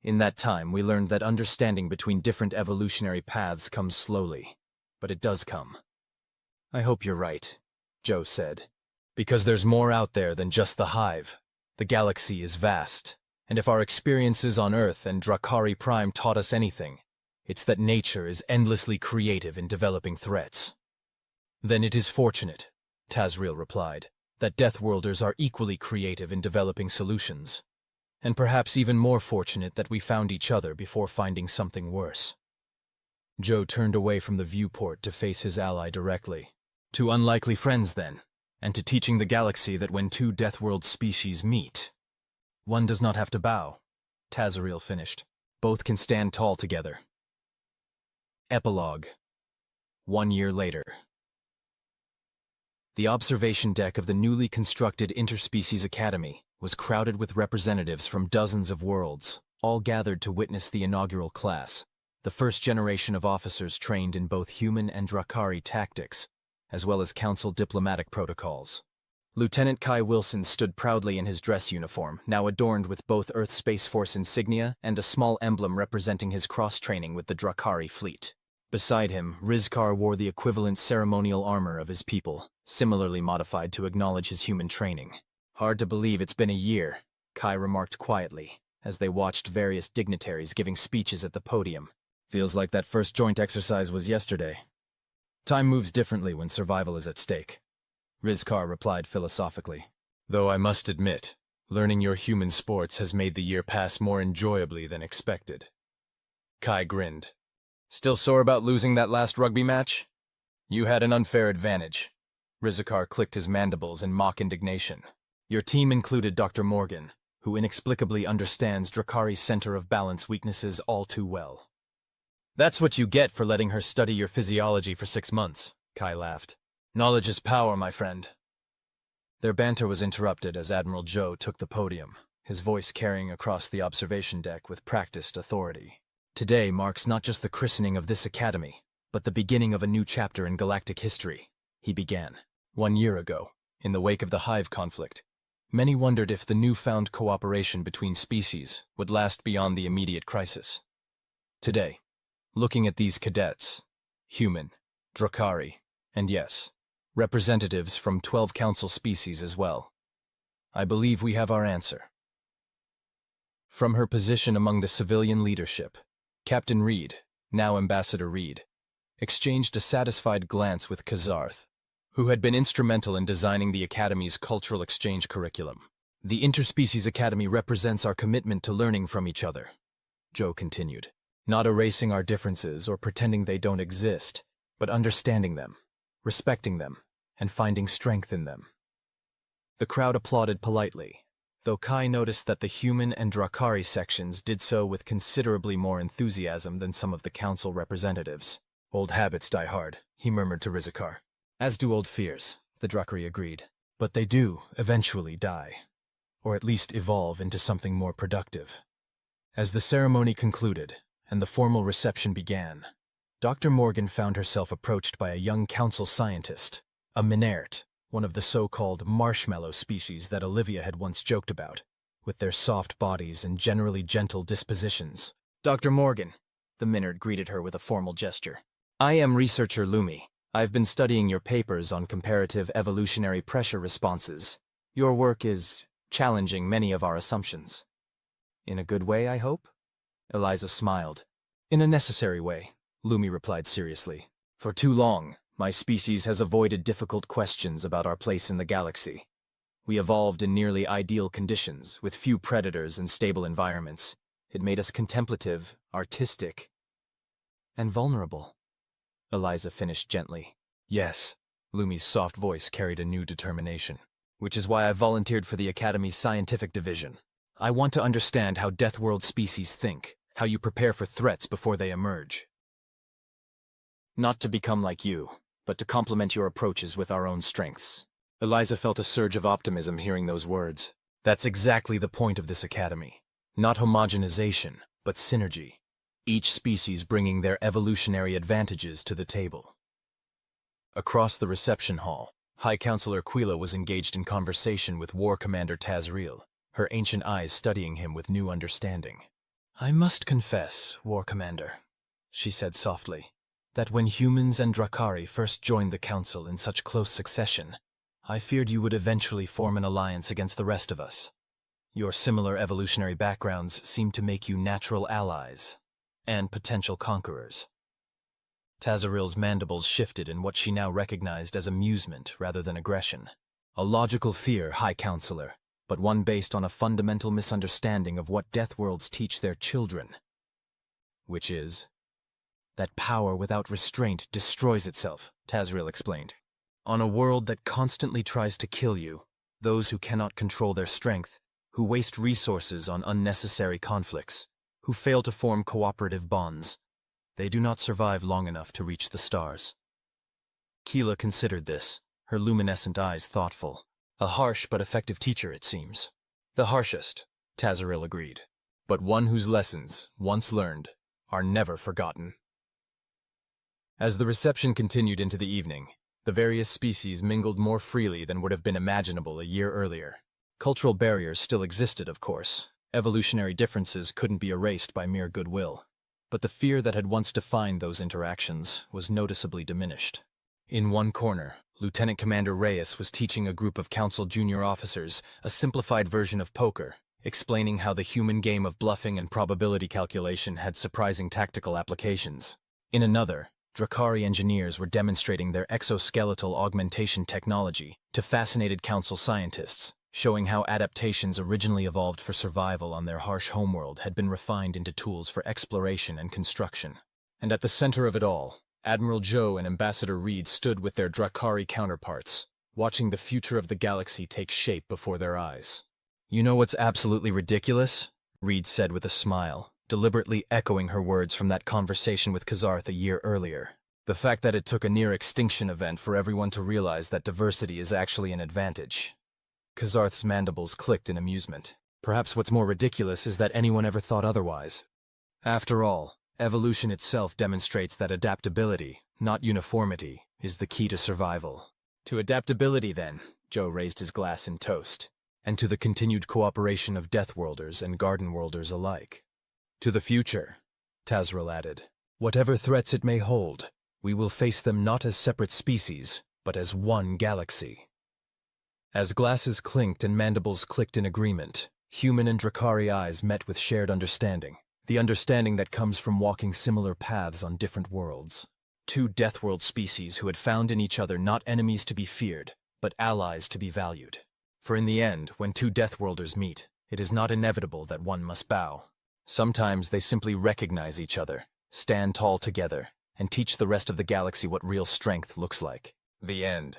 In that time, we learned that understanding between different evolutionary paths comes slowly, but it does come. I hope you're right, Zhou said. Because there's more out there than just the Hive. The galaxy is vast, and if our experiences on Earth and Dra'kari Prime taught us anything, it's that nature is endlessly creative in developing threats. Then it is fortunate, Tazariel replied, that Deathworlders are equally creative in developing solutions. And perhaps even more fortunate that we found each other before finding something worse. Zhou turned away from the viewport to face his ally directly. 2 unlikely friends, then, and to teaching the galaxy that when 2 Deathworld species meet, one does not have to bow, Tazariel finished. Both can stand tall together. Epilogue. 1 year later. The observation deck of the newly constructed Interspecies Academy was crowded with representatives from dozens of worlds, all gathered to witness the inaugural class, the first generation of officers trained in both human and Dra'kari tactics, as well as Council diplomatic protocols. Lieutenant Kai Wilson stood proudly in his dress uniform, now adorned with both Earth Space Force insignia and a small emblem representing his cross-training with the Dra'kari fleet. Beside him, Rizkar wore the equivalent ceremonial armor of his people, similarly modified to acknowledge his human training. "Hard to believe it's been a year," Kai remarked quietly, as they watched various dignitaries giving speeches at the podium. "Feels like that first joint exercise was yesterday." "Time moves differently when survival is at stake," Rizkar replied philosophically. "Though I must admit, learning your human sports has made the year pass more enjoyably than expected." Kai grinned. "Still sore about losing that last rugby match? You had an unfair advantage." Rizkar clicked his mandibles in mock indignation. "Your team included Dr. Morgan, who inexplicably understands Dra'kari's center of balance weaknesses all too well." "That's what you get for letting her study your physiology for 6 months, Kai laughed. "Knowledge is power, my friend." Their banter was interrupted as Admiral Zhou took the podium, his voice carrying across the observation deck with practiced authority. "Today marks not just the christening of this academy, but the beginning of a new chapter in galactic history," he began. 1 year ago, in the wake of the Hive conflict, many wondered if the newfound cooperation between species would last beyond the immediate crisis. Today, looking at these cadets, human, Dra'kari, and yes, representatives from 12 council species as well, I believe we have our answer. From her position among the civilian leadership, Captain Reed, now Ambassador Reed, exchanged a satisfied glance with Kazarth, who had been instrumental in designing the Academy's cultural exchange curriculum. "The Interspecies Academy represents our commitment to learning from each other," Zhou continued, "not erasing our differences or pretending they don't exist, but understanding them, respecting them, and finding strength in them." The crowd applauded politely, though Kai noticed that the human and Dra'kari sections did so with considerably more enthusiasm than some of the council representatives. "Old habits die hard," he murmured to Rizkar. "As do old fears," the Dra'kari agreed. "But they do eventually die, or at least evolve into something more productive." As the ceremony concluded and the formal reception began, Dr. Morgan found herself approached by a young council scientist, a Minert, one of the so-called marshmallow species that Olivia had once joked about, with their soft bodies and generally gentle dispositions. "Dr. Morgan," the Minert greeted her with a formal gesture. "I am researcher Lumi. I've been studying your papers on comparative evolutionary pressure responses. Your work is challenging many of our assumptions." "In a good way, I hope?" Eliza smiled. "In a necessary way," Lumi replied seriously. "For too long, my species has avoided difficult questions about our place in the galaxy. We evolved in nearly ideal conditions, with few predators and stable environments. It made us contemplative, artistic, and vulnerable." Eliza finished gently. "Yes," Lumi's soft voice carried a new determination. "Which is why I volunteered for the Academy's scientific division. I want to understand how Deathworld species think, how you prepare for threats before they emerge. Not to become like you, but to complement your approaches with our own strengths." Eliza felt a surge of optimism hearing those words. "That's exactly the point of this academy. Not homogenization, but synergy. Each species bringing their evolutionary advantages to the table." Across the reception hall, High Counselor Quila was engaged in conversation with War Commander Tazriel, her ancient eyes studying him with new understanding. "I must confess, War Commander," she said softly, "that when humans and Dra'kari first joined the Council in such close succession, I feared you would eventually form an alliance against the rest of us. Your similar evolutionary backgrounds seem to make you natural allies and potential conquerors." Tazriel's mandibles shifted in what she now recognized as amusement rather than aggression. "A logical fear, High Counselor, but one based on a fundamental misunderstanding of what Deathworlds teach their children. Which is that power without restraint destroys itself," Tazriel explained. "On a world that constantly tries to kill you, those who cannot control their strength, who waste resources on unnecessary conflicts, who fail to form cooperative bonds, They do not survive long enough to reach the stars. Keela considered this, her luminescent eyes thoughtful. A harsh but effective teacher, it seems. The harshest, Tazaril agreed, but one whose lessons, once learned, are never forgotten. As the reception continued into the evening, the various species mingled more freely than would have been imaginable a year earlier. Cultural barriers still existed, of course. Evolutionary differences couldn't be erased by mere goodwill. But the fear that had once defined those interactions was noticeably diminished. In one corner, Lieutenant Commander Reyes was teaching a group of Council junior officers a simplified version of poker, explaining how the human game of bluffing and probability calculation had surprising tactical applications. In another, Dra'kari engineers were demonstrating their exoskeletal augmentation technology to fascinated Council scientists, showing how adaptations originally evolved for survival on their harsh homeworld had been refined into tools for exploration and construction. And at the center of it all, Admiral Zhou and Ambassador Reed stood with their Dra'kari counterparts, watching the future of the galaxy take shape before their eyes. "You know what's absolutely ridiculous?" Reed said with a smile, deliberately echoing her words from that conversation with Kazarth a year earlier. "The fact that it took a near-extinction event for everyone to realize that diversity is actually an advantage." Kazarth's mandibles clicked in amusement. "Perhaps what's more ridiculous is that anyone ever thought otherwise. After all, evolution itself demonstrates that adaptability, not uniformity, is the key to survival." "To adaptability, then," Zhou raised his glass in toast, "and to the continued cooperation of deathworlders and garden-worlders alike. To the future," Tazril added. "Whatever threats it may hold, we will face them not as separate species, but as one galaxy." As glasses clinked and mandibles clicked in agreement, human and Dra'kari eyes met with shared understanding, the understanding that comes from walking similar paths on different worlds. Two Deathworld species who had found in each other not enemies to be feared, but allies to be valued. For in the end, when two Deathworlders meet, it is not inevitable that one must bow. Sometimes they simply recognize each other, stand tall together, and teach the rest of the galaxy what real strength looks like. The end.